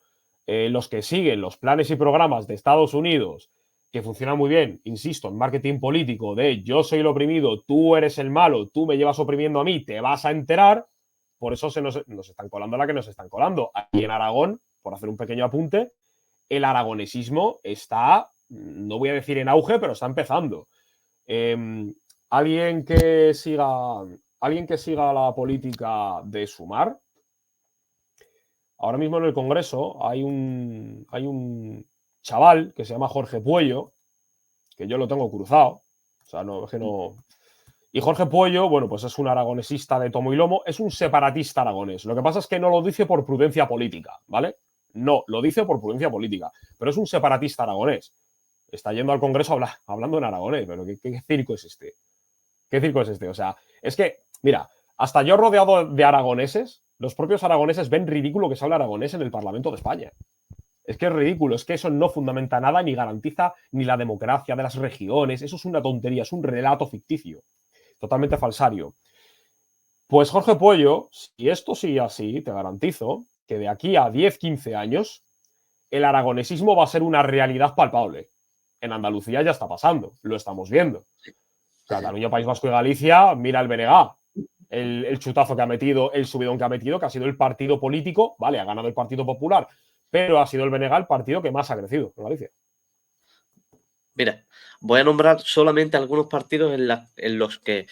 los que siguen los planes y programas de Estados Unidos que funciona muy bien, insisto, en marketing político de yo soy el oprimido, tú eres el malo, tú me llevas oprimiendo a mí, te vas a enterar, por eso nos están colando la que nos están colando. Aquí en Aragón, por hacer un pequeño apunte, el aragonesismo está, no voy a decir en auge, pero está empezando. Alguien que siga la política de Sumar, ahora mismo en el Congreso hay un chaval que se llama Jorge Puello, que yo lo tengo cruzado. O sea, no, es que no. Y Jorge Puello, bueno, pues es un aragonesista de tomo y lomo, es un separatista aragonés. Lo que pasa es que no lo dice por prudencia política, ¿vale? No, lo dice por prudencia política, pero es un separatista aragonés. Está yendo al Congreso hablando en aragonés, pero ¿qué circo es este? ¿Qué circo es este? O sea, es que, mira, hasta yo rodeado de aragoneses, los propios aragoneses ven ridículo que se hable aragonés en el Parlamento de España. Es que es ridículo, es que eso no fundamenta nada ni garantiza ni la democracia de las regiones. Eso es una tontería, es un relato ficticio, totalmente falsario. Pues Jorge Puello, si esto sigue así, te garantizo que de aquí a 10, 15 años el aragonesismo va a ser una realidad palpable. En Andalucía ya está pasando, lo estamos viendo. Cataluña, País Vasco y Galicia, mira el BNG, el chutazo que ha metido, el subidón que ha metido, que ha sido el partido político, vale, ha ganado el Partido Popular, pero ha sido el BNG el partido que más ha crecido en Galicia. Mira, voy a nombrar solamente algunos partidos en los que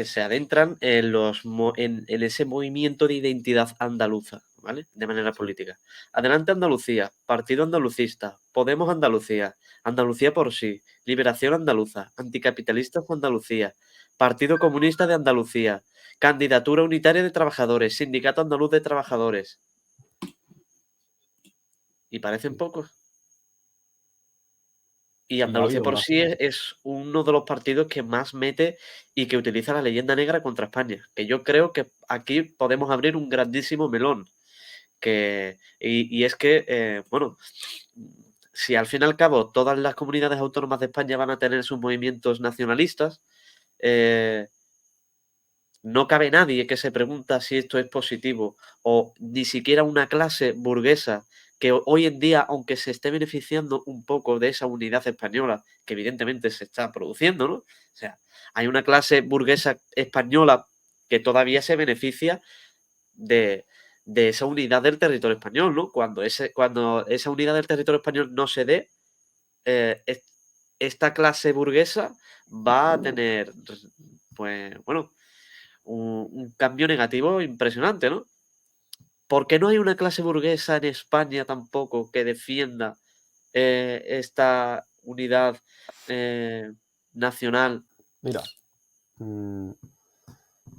se adentran en ese movimiento de identidad andaluza, ¿vale? De manera política. Adelante Andalucía, Partido Andalucista, Podemos Andalucía, Andalucía por sí, Liberación Andaluza, Anticapitalistas de Andalucía, Partido Comunista de Andalucía, Candidatura Unitaria de Trabajadores, Sindicato Andaluz de Trabajadores. ¿Y parecen pocos? Y Andalucía por sí es uno de los partidos que más mete y que utiliza la leyenda negra contra España. Que yo creo que aquí podemos abrir un grandísimo melón. Y es que, bueno, si al fin y al cabo todas las comunidades autónomas de España van a tener sus movimientos nacionalistas, no cabe nadie que se pregunta si esto es positivo o ni siquiera una clase burguesa que hoy en día, aunque se esté beneficiando un poco de esa unidad española, que evidentemente se está produciendo, ¿no? O sea, hay una clase burguesa española que todavía se beneficia de esa unidad del territorio español, ¿no? Cuando esa unidad del territorio español no se dé, esta clase burguesa va a tener, pues, bueno, un cambio negativo impresionante, ¿no? ¿Por qué no hay una clase burguesa en España tampoco que defienda esta unidad nacional? Mira,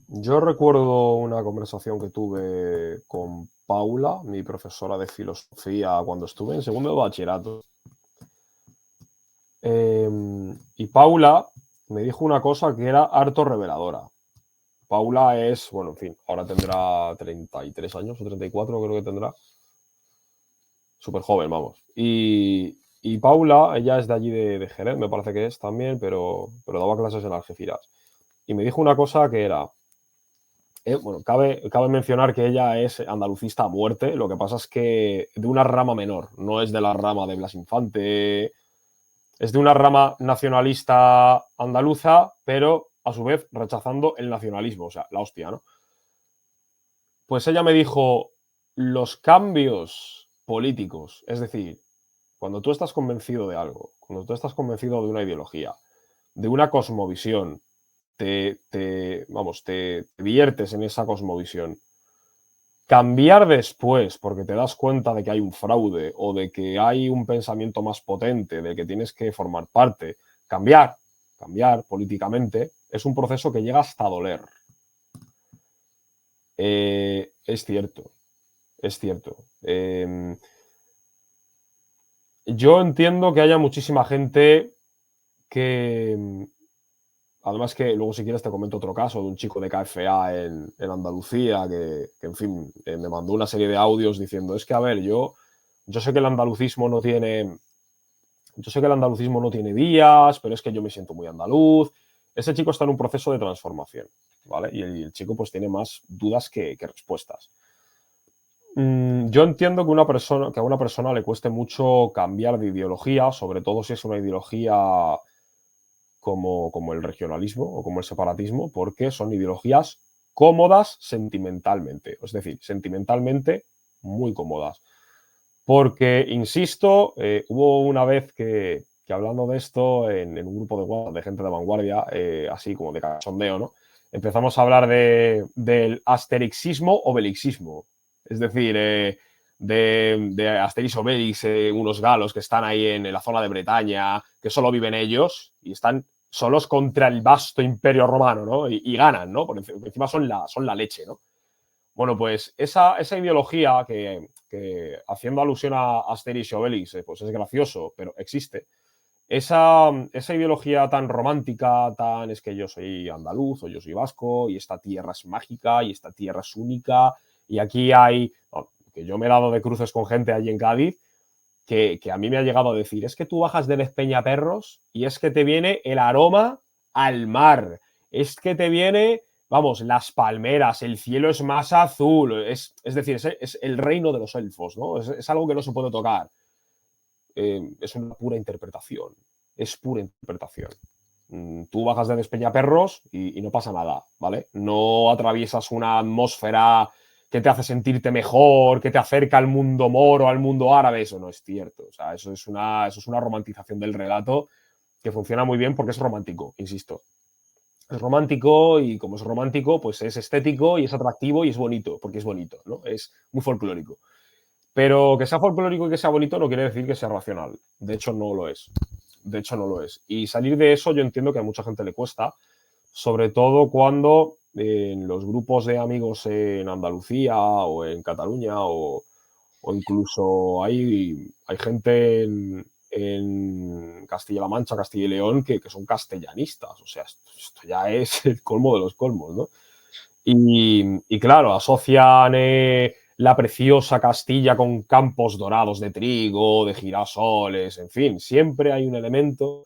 yo recuerdo una conversación que tuve con Paula, mi profesora de filosofía, cuando estuve en segundo de bachillerato. Y Paula me dijo una cosa que era harto reveladora. Paula es, bueno, en fin, ahora tendrá 33 años o 34, creo que tendrá. Súper joven, vamos. Y Paula, ella es de allí de Jerez, me parece que es también, pero daba clases en Algeciras. Y me dijo una cosa que era, bueno, cabe mencionar que ella es andalucista a muerte, lo que pasa es que de una rama menor, no es de la rama de Blas Infante, es de una rama nacionalista andaluza, pero a su vez rechazando el nacionalismo, o sea, la hostia, ¿no? Pues ella me dijo, los cambios políticos, es decir, cuando tú estás convencido de algo, cuando tú estás convencido de una ideología, de una cosmovisión, te viertes en esa cosmovisión. Cambiar después, porque te das cuenta de que hay un fraude o de que hay un pensamiento más potente, de que tienes que formar parte, cambiar políticamente, es un proceso que llega hasta doler. Es cierto, es cierto. Yo entiendo que haya muchísima gente que, además que luego si quieres te comento otro caso de un chico de KFA en Andalucía que en fin, me mandó una serie de audios diciendo, es que a ver, yo sé que el andalucismo no tiene, días, pero es que yo me siento muy andaluz. Ese chico está en un proceso de transformación, ¿vale? Y el chico pues tiene más dudas que respuestas. yo entiendo que a una persona le cueste mucho cambiar de ideología, sobre todo si es una ideología como el regionalismo o como el separatismo, porque son ideologías cómodas sentimentalmente, es decir, sentimentalmente muy cómodas. Porque, insisto, hubo una vez que hablando de esto en un grupo de WhatsApp de gente de vanguardia, así como de cachondeo, ¿no? Empezamos a hablar del asterixismo o belixismo. Es decir, de Asterix Obelix, unos galos que están ahí en la zona de Bretaña, que solo viven ellos y están solos contra el vasto imperio romano, ¿no? Y ganan, ¿no? Por encima son la leche, ¿no? Bueno, pues esa ideología que haciendo alusión a Asterix y Obelix, pues es gracioso, pero existe. Esa ideología tan romántica, tan es que yo soy andaluz o yo soy vasco y esta tierra es mágica y esta tierra es única y aquí hay, que yo me he dado de cruces con gente allí en Cádiz que a mí me ha llegado a decir, es que tú bajas de Despeñaperros y es que te viene el aroma al mar, es que te viene, vamos, las palmeras, el cielo es más azul, es decir, es el reino de los elfos, ¿no? Es algo que no se puede tocar. Es una pura interpretación, es pura interpretación. Tú bajas de Despeñaperros y no pasa nada, ¿vale? No atraviesas una atmósfera que te hace sentirte mejor, que te acerca al mundo moro, al mundo árabe, eso no es cierto. O sea, eso es una romantización del relato que funciona muy bien porque es romántico, insisto. Es romántico y como es romántico, pues es estético y es atractivo y es bonito, porque es bonito, ¿no? Es muy folclórico. Pero que sea folclórico y que sea bonito no quiere decir que sea racional. De hecho, no lo es. De hecho, no lo es. Y salir de eso yo entiendo que a mucha gente le cuesta, sobre todo cuando en los grupos de amigos en Andalucía o en Cataluña o incluso hay gente en Castilla-La Mancha, Castilla y León, que son castellanistas. O sea, esto ya es el colmo de los colmos, ¿no? Y claro, asocian la preciosa Castilla con campos dorados de trigo, de girasoles, en fin, siempre hay un elemento,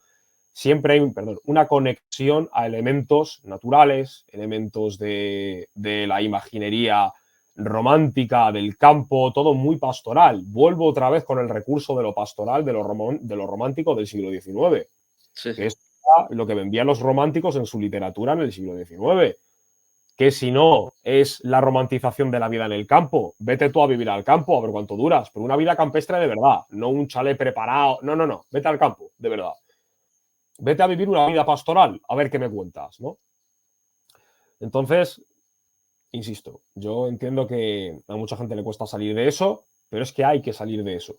siempre hay perdón, una conexión a elementos naturales, elementos de la imaginería romántica del campo, todo muy pastoral. Vuelvo otra vez con el recurso de lo pastoral, de lo romántico del siglo XIX, Sí, que es lo que vendían los románticos en su literatura en el siglo XIX, que si no es la romantización de la vida en el campo, vete tú a vivir al campo a ver cuánto duras, pero una vida campestre de verdad, no un chalet preparado, no, vete al campo, de verdad. Vete a vivir una vida pastoral, a ver qué me cuentas, ¿no? Entonces, insisto, yo entiendo que a mucha gente le cuesta salir de eso, pero es que hay que salir de eso.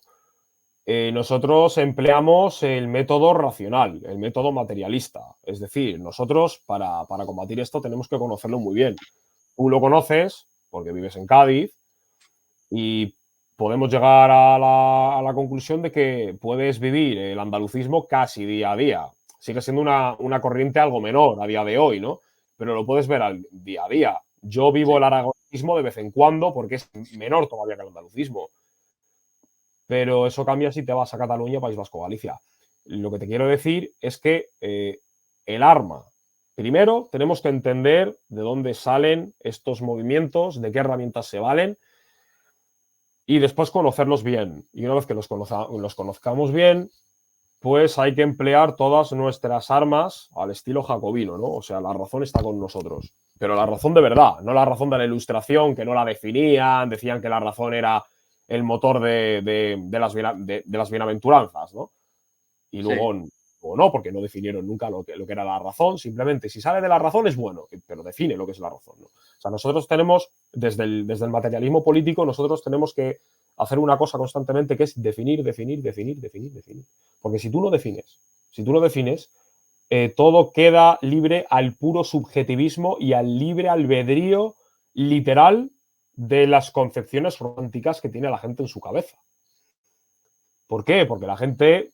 Nosotros empleamos el método racional, el método materialista. Es decir, nosotros para combatir esto tenemos que conocerlo muy bien. Tú lo conoces porque vives en Cádiz y podemos llegar a la conclusión de que puedes vivir el andalucismo casi día a día. Sigue siendo una corriente algo menor a día de hoy, ¿no? Pero lo puedes ver al día a día. Yo vivo sí, el aragonismo de vez en cuando porque es menor todavía que el andalucismo. Pero eso cambia si te vas a Cataluña, País Vasco, Galicia. Lo que te quiero decir es que el arma, primero tenemos que entender de dónde salen estos movimientos, de qué herramientas se valen y después conocerlos bien. Y una vez que los conozcamos bien, pues hay que emplear todas nuestras armas al estilo jacobino, ¿no? O sea, la razón está con nosotros. Pero la razón de verdad, no la razón de la ilustración, que no la definían, decían que la razón era el motor de las bienaventuranzas, ¿no? Y sí, luego no, porque no definieron nunca lo que era la razón. Simplemente, si sale de la razón es bueno, pero define lo que es la razón, ¿no? O sea, nosotros tenemos, desde el materialismo político, nosotros tenemos que hacer una cosa constantemente que es definir, definir, definir, definir, definir. Porque si tú no defines, todo queda libre al puro subjetivismo y al libre albedrío literal de las concepciones románticas que tiene la gente en su cabeza. ¿Por qué? Porque la gente,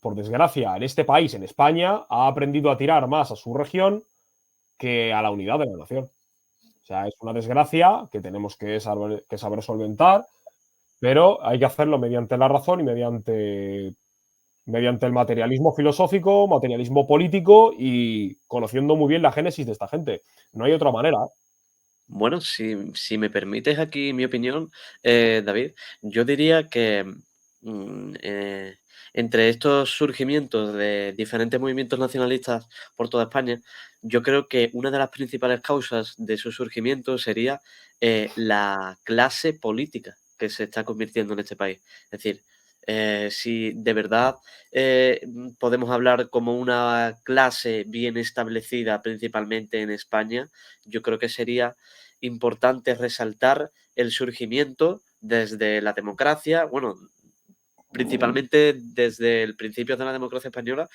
por desgracia, en este país, en España, ha aprendido a tirar más a su región que a la unidad de la nación. O sea, es una desgracia que tenemos que saber solventar, pero hay que hacerlo mediante la razón y mediante el materialismo filosófico, materialismo político y conociendo muy bien la génesis de esta gente. No hay otra manera. Bueno, si me permites aquí mi opinión, David, yo diría que mm, eh, entre estos surgimientos de diferentes movimientos nacionalistas por toda España, yo creo que una de las principales causas de su surgimiento sería la clase política que se está convirtiendo en este país. Es decir, si de verdad podemos hablar como una clase bien establecida principalmente en España, yo creo que sería importante resaltar el surgimiento desde la democracia, bueno, principalmente desde el principio de la democracia española,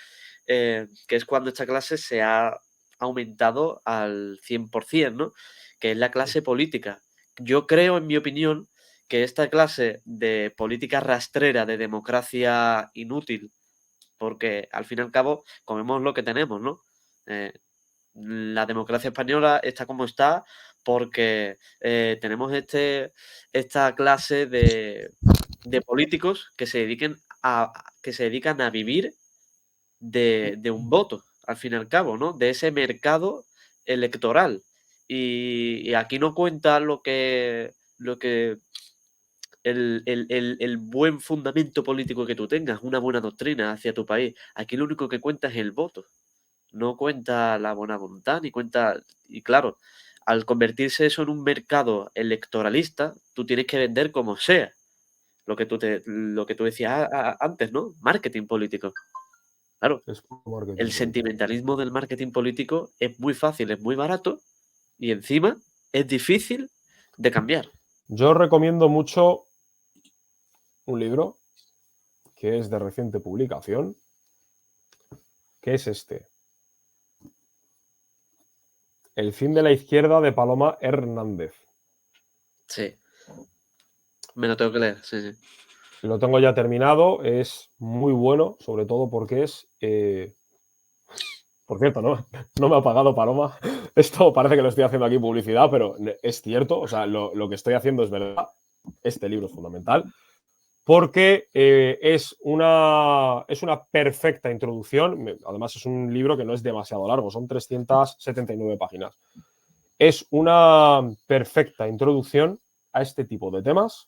que es cuando esta clase se ha aumentado al 100%, ¿no? Que es la clase política. Yo creo, en mi opinión, que esta clase de política rastrera, de democracia inútil, porque al fin y al cabo comemos lo que tenemos, ¿no? Eh, la democracia española está como está porque tenemos esta clase de políticos que que se dedican a vivir de un voto, al fin y al cabo, ¿no? De ese mercado electoral. Y aquí no cuenta lo que el buen fundamento político que tú tengas, una buena doctrina hacia tu país. Aquí lo único que cuenta es el voto. No cuenta la buena voluntad, ni cuenta. Y claro, al convertirse eso en un mercado electoralista, tú tienes que vender como sea. Lo que tú decías antes, ¿no? Marketing político. Claro, Es marketing el político. sentimentalismo del marketing político es muy fácil, es muy barato y encima es difícil de cambiar. Yo recomiendo mucho un libro que es de reciente publicación, que es este, El fin de la izquierda de Paloma Hernández. Sí, me lo tengo que leer, sí, sí. Lo tengo ya terminado, es muy bueno, sobre todo porque es... por cierto, ¿no? No me ha pagado Paloma. Esto parece que lo estoy haciendo aquí publicidad, pero es cierto, o sea, lo que estoy haciendo es verdad. Este libro es fundamental porque es una perfecta introducción. Además, es un libro que no es demasiado largo, son 379 páginas. Es una perfecta introducción a este tipo de temas.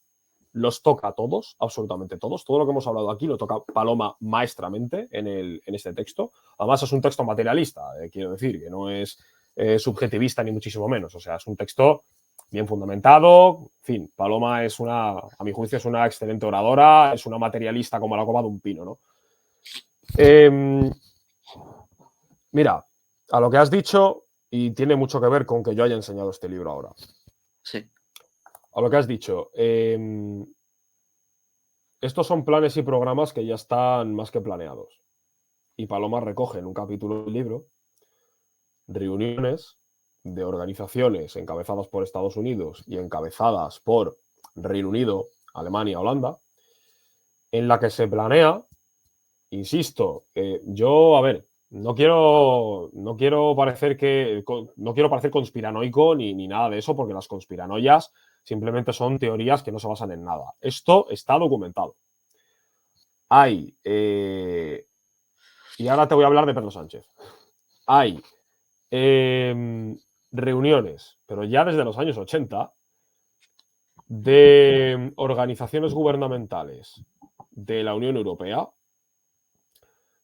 Los toca a todos, absolutamente todos. Todo lo que hemos hablado aquí lo toca Paloma maestramente en este texto. Además, es un texto materialista, quiero decir, que no es subjetivista ni muchísimo menos. O sea, es un texto bien fundamentado. En fin, Paloma es a mi juicio, es una excelente oradora, es una materialista como la copa de un pino, ¿no? Mira, a lo que has dicho, y tiene mucho que ver con que yo haya enseñado este libro ahora. Sí, A lo que has dicho, estos son planes y programas que ya están más que planeados. Y Paloma recoge en un capítulo del libro reuniones de organizaciones encabezadas por Estados Unidos y encabezadas por Reino Unido, Alemania, Holanda, en la que se planea, insisto, yo, a ver, no quiero parecer no quiero parecer conspiranoico ni nada de eso, porque las conspiranoias simplemente son teorías que no se basan en nada. Esto está documentado. Hay, y ahora te voy a hablar de Pedro Sánchez. Hay reuniones, pero ya desde los años 80, de organizaciones gubernamentales de la Unión Europea,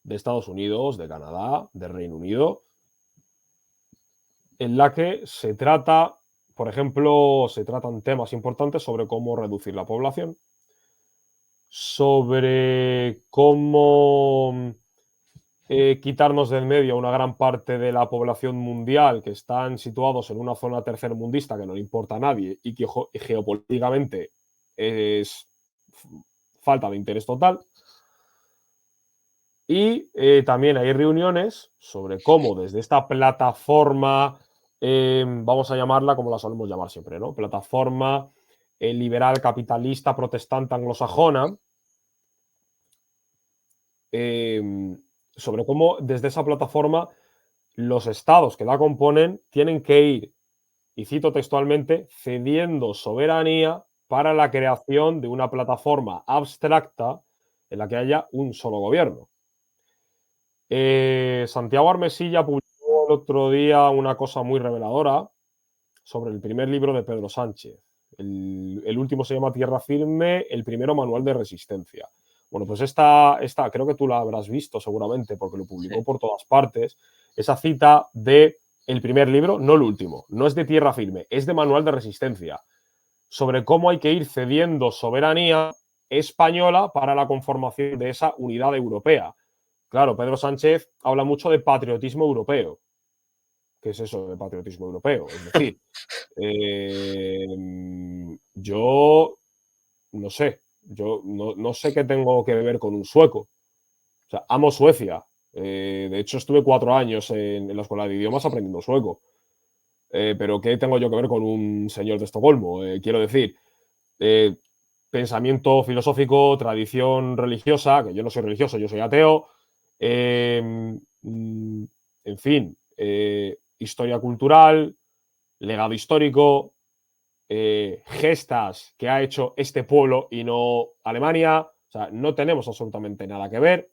de Estados Unidos, de Canadá, de Reino Unido, en la que se trata, por ejemplo, se tratan temas importantes sobre cómo reducir la población, sobre cómo quitarnos del medio a una gran parte de la población mundial que están situados en una zona tercermundista que no le importa a nadie y que geopolíticamente es falta de interés total. Y también hay reuniones sobre cómo desde esta plataforma, vamos a llamarla como la solemos llamar siempre, ¿no? Plataforma liberal, capitalista, protestante, anglosajona, sobre cómo desde esa plataforma los estados que la componen tienen que ir, y cito textualmente, cediendo soberanía para la creación de una plataforma abstracta en la que haya un solo gobierno. Santiago Armesilla publicó el otro día una cosa muy reveladora, sobre el primer libro de Pedro Sánchez. El último se llama Tierra Firme, el primero Manual de Resistencia. Bueno, pues esta creo que tú la habrás visto seguramente porque lo publicó por todas partes. Esa cita de el primer libro, no el último, no es de Tierra Firme, es de Manual de Resistencia, sobre cómo hay que ir cediendo soberanía española para la conformación de esa unidad europea. Claro, Pedro Sánchez habla mucho de patriotismo europeo. ¿Qué es eso de patriotismo europeo? Es decir, yo no sé, yo no sé qué tengo que ver con un sueco. O sea, amo Suecia. De hecho, estuve 4 años en la escuela de idiomas aprendiendo sueco. Pero ¿qué tengo yo que ver con un señor de Estocolmo? Quiero decir, pensamiento filosófico, tradición religiosa, que yo no soy religioso, yo soy ateo. En fin, historia cultural, legado histórico, gestas que ha hecho este pueblo y no Alemania. O sea, no tenemos absolutamente nada que ver.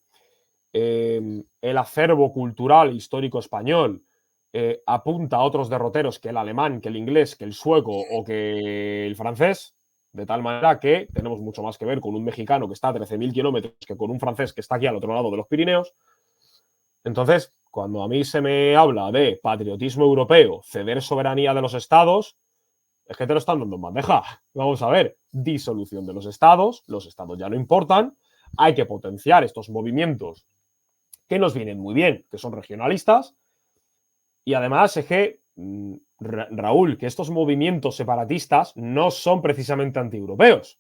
El acervo cultural e histórico español apunta a otros derroteros que el alemán, que el inglés, que el sueco o que el francés, de tal manera que tenemos mucho más que ver con un mexicano que está a 13.000 kilómetros que con un francés que está aquí al otro lado de los Pirineos. Entonces, cuando a mí se me habla de patriotismo europeo, ceder soberanía de los estados, es que te lo están dando en bandeja. Vamos a ver, disolución de los estados ya no importan, hay que potenciar estos movimientos que nos vienen muy bien, que son regionalistas, y además es que, Raúl, que estos movimientos separatistas no son precisamente antieuropeos,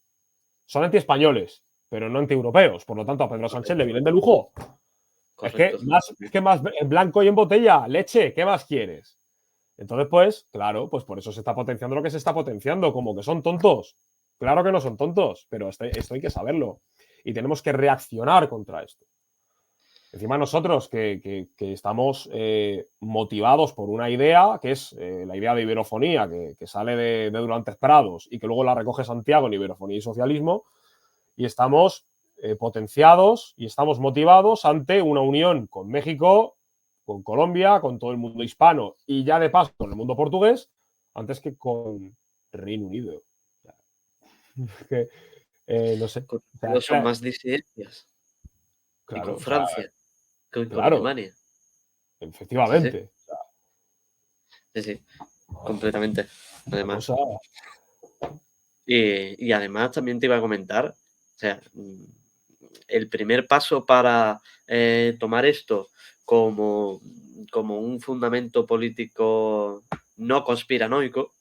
son antiespañoles, pero no antieuropeos, por lo tanto a Pedro Sánchez le vienen de lujo. Correcto. Es que más en blanco y en botella, leche, ¿qué más quieres? Entonces, pues, claro, pues por eso se está potenciando lo que se está potenciando, como que son tontos. Claro que no son tontos, pero esto hay que saberlo. Y tenemos que reaccionar contra esto. Encima nosotros que estamos motivados por una idea, que es la idea de iberofonía, que sale de Durantes Prados y que luego la recoge Santiago en Iberofonía y Socialismo, y estamos potenciados y estamos motivados ante una unión con México, con Colombia, con todo el mundo hispano y ya de paso con el mundo portugués, antes que con Reino Unido. Que, no sé. Con O sea, son más disidencias. Y claro, con o sea, Francia, con claro, Alemania. Sí, sí, efectivamente. sí, completamente. Una Además. cosa. Y además también te iba a comentar, o sea, el primer paso para tomar esto como un fundamento político no conspiranoico,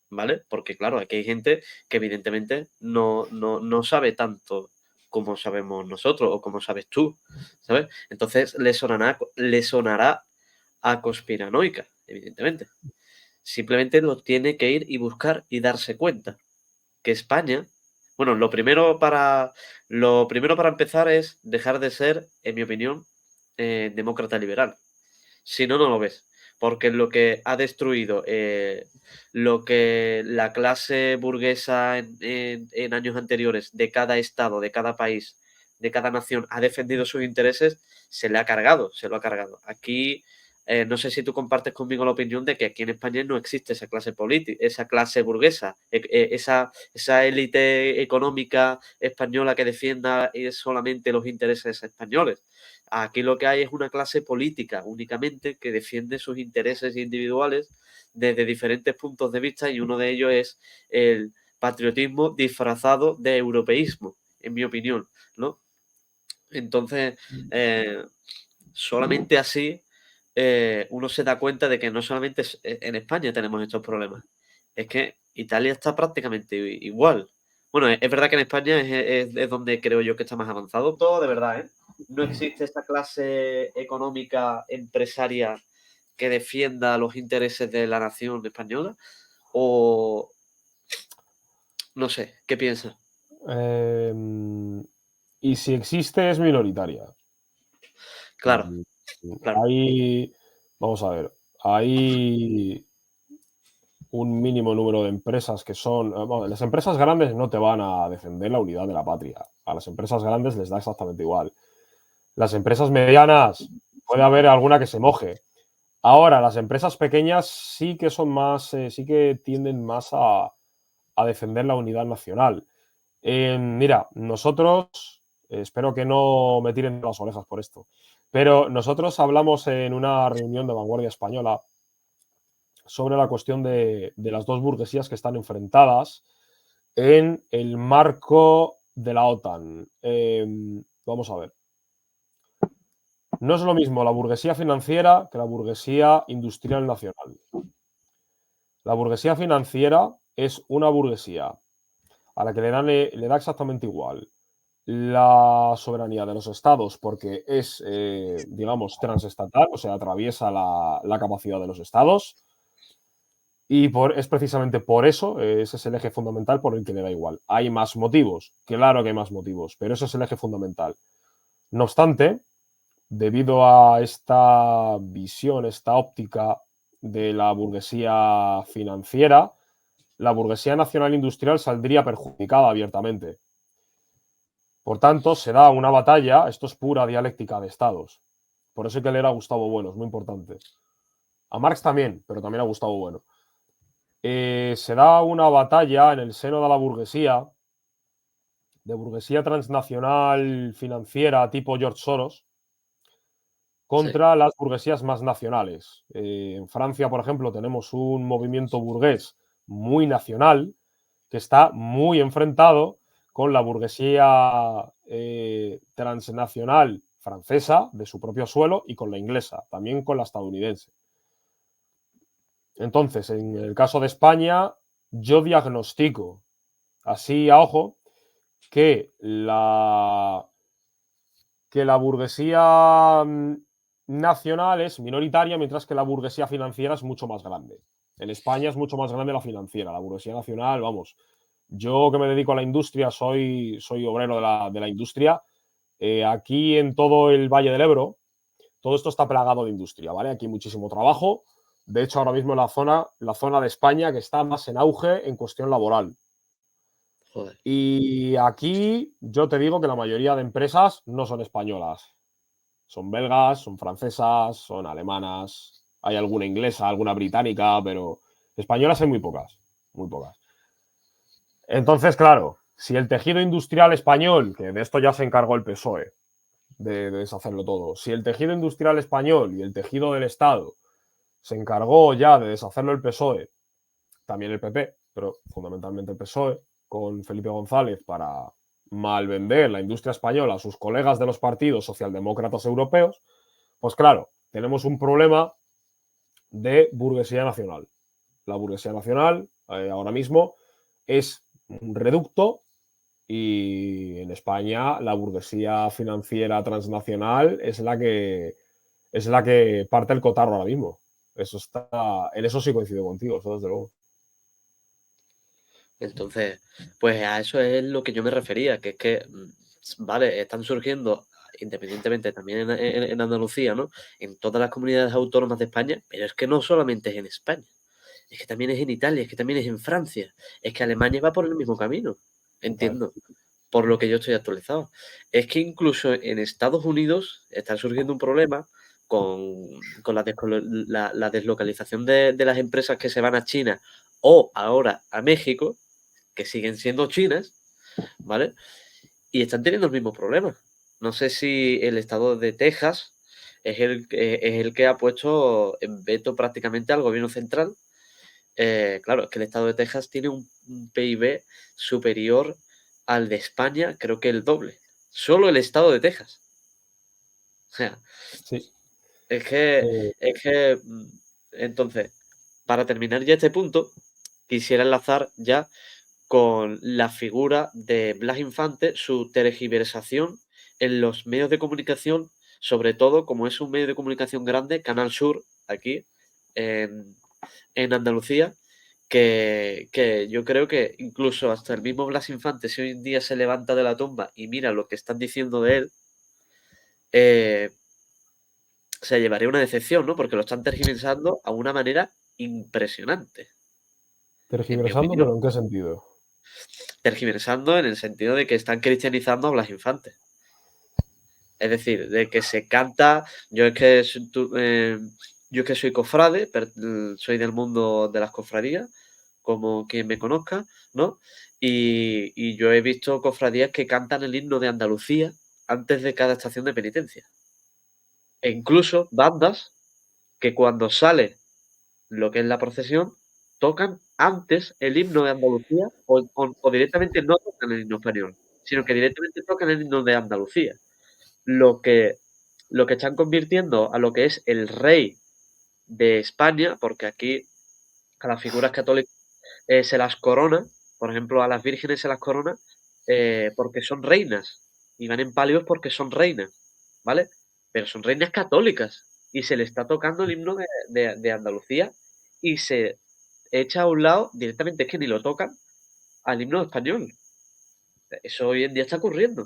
¿vale? Porque claro, aquí hay gente que evidentemente no sabe tanto como sabemos nosotros o como sabes tú, ¿sabes? Entonces le sonará a conspiranoica, evidentemente. Simplemente lo tiene que ir y buscar y darse cuenta que España, bueno, lo primero para empezar es dejar de ser, en mi opinión, demócrata liberal. Si no, no lo ves. Porque lo que ha destruido, lo que la clase burguesa en años anteriores de cada estado, de cada país, de cada nación ha defendido sus intereses, se lo ha cargado. Aquí, no sé si tú compartes conmigo la opinión de que aquí en España no existe esa clase política, esa clase burguesa, esa élite económica española que defienda solamente los intereses españoles. Aquí lo que hay es una clase política únicamente que defiende sus intereses individuales desde diferentes puntos de vista y uno de ellos es el patriotismo disfrazado de europeísmo, en mi opinión, ¿no? Entonces, solamente así uno se da cuenta de que no solamente en España tenemos estos problemas, es que Italia está prácticamente igual. Bueno, es verdad que en España es donde creo yo que está más avanzado. Todo de verdad, ¿eh? No existe esta clase económica empresaria que defienda los intereses de la nación española. O no sé, ¿qué piensas? Y si existe, es minoritaria. Claro, claro. Hay, vamos a ver, hay un mínimo número de empresas que son. Bueno, las empresas grandes no te van a defender la unidad de la patria. A las empresas grandes les da exactamente igual. Las empresas medianas, puede haber alguna que se moje. Ahora, las empresas pequeñas sí que son más, sí que tienden más a defender la unidad nacional. Mira, nosotros, espero que no me tiren de las orejas por esto, pero nosotros hablamos en una reunión de Vanguardia Española sobre la cuestión de las dos burguesías que están enfrentadas en el marco de la OTAN. Vamos a ver. No es lo mismo la burguesía financiera que la burguesía industrial nacional. La burguesía financiera es una burguesía a la que le da exactamente igual la soberanía de los estados porque es, digamos, transestatal, o sea, atraviesa la capacidad de los estados. Y es precisamente por eso, ese es el eje fundamental por el que le da igual. Hay más motivos, claro que hay más motivos, pero ese es el eje fundamental. No obstante, debido a esta visión, esta óptica de la burguesía financiera, la burguesía nacional industrial saldría perjudicada abiertamente. Por tanto, se da una batalla, esto es pura dialéctica de estados. Por eso hay que leer a Gustavo Bueno, es muy importante. A Marx también, pero también a Gustavo Bueno. Se da una batalla en el seno de la burguesía, de burguesía transnacional financiera tipo George Soros, Sí, contra las burguesías más nacionales. En Francia, por ejemplo, tenemos un movimiento burgués muy nacional que está muy enfrentado con la burguesía transnacional francesa de su propio suelo y con la inglesa, también con la estadounidense. Entonces, en el caso de España, yo diagnostico así a ojo que la burguesía nacional es minoritaria, mientras que la burguesía financiera es mucho más grande. En España es mucho más grande la financiera, la burguesía nacional, vamos. Yo que me dedico a la industria, soy obrero de la industria. Aquí en todo el Valle del Ebro, todo esto está plagado de industria, ¿vale? Aquí hay muchísimo trabajo. De hecho, ahora mismo la zona de España que está más en auge en cuestión laboral. joder. Y aquí yo te digo que la mayoría de empresas no son españolas. Son belgas, son francesas, son alemanas, hay alguna inglesa, alguna británica, pero españolas hay muy pocas, muy pocas. Entonces, claro, si el tejido industrial español, que de esto ya se encargó el PSOE, de deshacerlo todo, si el tejido industrial español y el tejido del Estado se encargó ya de deshacerlo el PSOE, también el PP, pero fundamentalmente el PSOE, con Felipe González para malvender la industria española a sus colegas de los partidos socialdemócratas europeos, pues claro, tenemos un problema de burguesía nacional. La burguesía nacional ahora mismo es un reducto y en España la burguesía financiera transnacional es la que parte el cotarro ahora mismo. En eso sí coincido contigo, eso desde luego. Entonces, pues a eso es lo que yo me refería, que es que, vale, están surgiendo, independientemente también en Andalucía, ¿no? En todas las comunidades autónomas de España, pero es que no solamente es en España, es que también es en Italia, es que también es en Francia, es que Alemania va por el mismo camino, entiendo, por lo que yo estoy actualizado. Es que incluso en Estados Unidos está surgiendo un problema con la deslocalización de las empresas que se van a China o ahora a México, que siguen siendo chinas, ¿vale? Y están teniendo el mismo problema. No sé si el estado de Texas es el que ha puesto en veto prácticamente al gobierno central. Claro, es que el estado de Texas tiene un PIB superior al de España, creo que el doble. Solo el estado de Texas. O sea, Sí. es que, Eh, es que, entonces, para terminar ya este punto, quisiera enlazar ya con la figura de Blas Infante, su tergiversación en los medios de comunicación, sobre todo como es un medio de comunicación grande, Canal Sur, aquí en Andalucía, que yo creo que incluso hasta el mismo Blas Infante, si hoy en día se levanta de la tumba y mira lo que están diciendo de él, eh, se llevaría una decepción, ¿no? Porque lo están tergiversando a una manera impresionante, en mi Tergiversando, opinión. pero ¿en qué sentido? Tergiversando en el sentido de que están cristianizando a Blas Infante. Es decir, de que se canta, yo es que Yo es que soy cofrade, soy del mundo de las cofradías, como quien me conozca, ¿no? Y yo he visto cofradías que cantan el himno de Andalucía antes de cada estación de penitencia. E incluso bandas que cuando sale lo que es la procesión, tocan antes el himno de Andalucía o directamente no tocan el himno español, sino que directamente tocan el himno de Andalucía. Lo que, lo que están convirtiendo a lo que es el rey de España, porque aquí a las figuras católicas se las corona, por ejemplo, a las vírgenes se las corona porque son reinas y van en palios porque son reinas, ¿vale? Pero son reinas católicas y se le está tocando el himno de Andalucía y se echa a un lado directamente, es que ni lo tocan al himno español. Eso hoy en día está ocurriendo.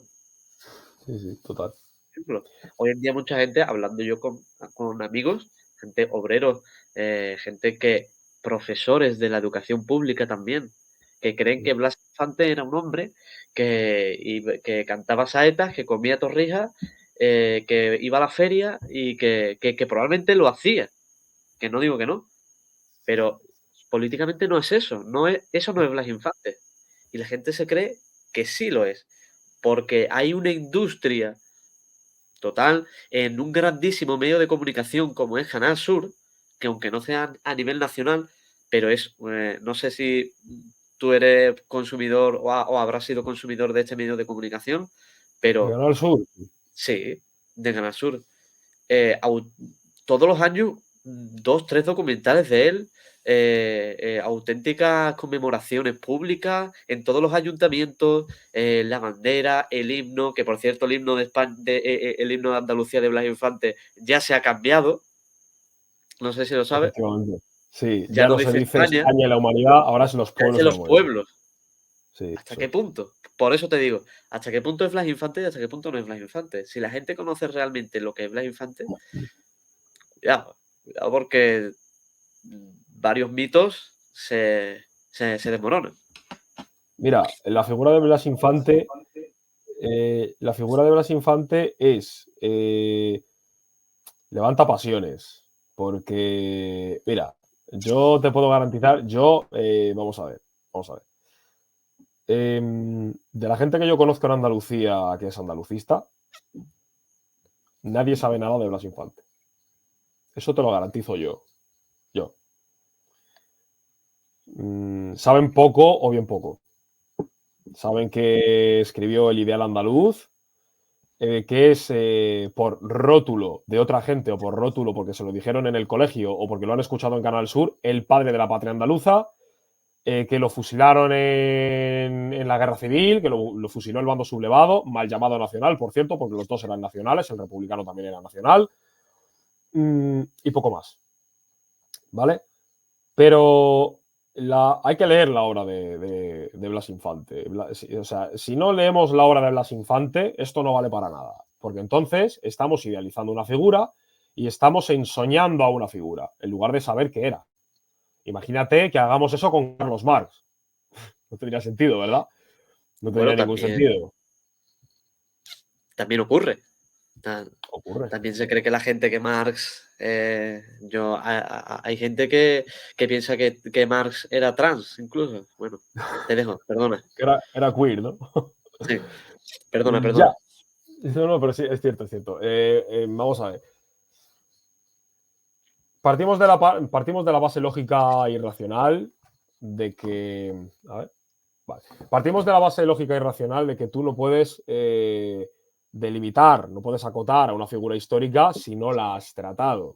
Sí, sí, total. Ejemplo, hoy en día mucha gente, hablando yo con amigos, gente obreros, gente que, profesores de la educación pública también, que creen que Blas Infante era un hombre que cantaba saetas, que comía torrijas, que iba a la feria y que probablemente lo hacía, que no digo que no, pero políticamente no es eso, eso no es Blas Infante. Y la gente se cree que sí lo es, porque hay una industria total, en un grandísimo medio de comunicación como es Canal Sur, que aunque no sea a nivel nacional, pero no sé si tú eres consumidor o habrás sido consumidor de este medio de comunicación, De pero Canal Sur. sí, de Canal Sur. Todos los años, 2, 3 documentales de él, auténticas conmemoraciones públicas en todos los ayuntamientos, la bandera, el himno, que por cierto el himno de España, el himno de Andalucía de Blas Infante ya se ha cambiado, no sé si lo sabes, Efectivamente. Sí, ya ya no no se dice dice España, España y la humanidad, ahora es los ya pueblos dice de la los humanidad. pueblos. Sí, ¿Hasta sí. qué punto? Por eso te digo, ¿hasta qué punto es Blas Infante y hasta qué punto no es Blas Infante? Si la gente conoce realmente lo que es Blas Infante, ya, cuidado porque varios mitos se desmoronan. Mira, la figura de Blas Infante, es levanta pasiones. Porque, mira, yo te puedo garantizar, vamos a ver, vamos a ver. De la gente que yo conozco en Andalucía, que es andalucista, nadie sabe nada de Blas Infante. Eso te lo garantizo yo. Yo. Saben poco o bien poco. Saben que escribió El Ideal Andaluz, que es por rótulo de otra gente o por rótulo porque se lo dijeron en el colegio o porque lo han escuchado en Canal Sur, el padre de la patria andaluza, que lo fusilaron en la guerra civil, que lo fusiló el bando sublevado, mal llamado nacional, por cierto, porque los dos eran nacionales, el republicano también era nacional, y poco más. ¿Vale? Pero hay que leer la obra de Blas Infante. O sea, si no leemos la obra de Blas Infante, esto no vale para nada. Porque entonces estamos idealizando una figura y estamos ensoñando a una figura, en lugar de saber qué era. Imagínate que hagamos eso con Carlos Marx. No tendría sentido, ¿verdad? No Bueno, tendría ningún sentido. también ocurre. Ocurre. También se cree que la gente que Marx, hay gente que piensa que Marx era trans, incluso. Bueno, te dejo, perdona. Era queer, ¿no? Sí, perdona, Ya. perdona. No, no, pero sí, es cierto, es cierto. Vamos a ver. Partimos de la base lógica y racional de que. A ver. Vale. Partimos de la base lógica y racional de que tú no puedes delimitar, no puedes acotar a una figura histórica si no la has tratado.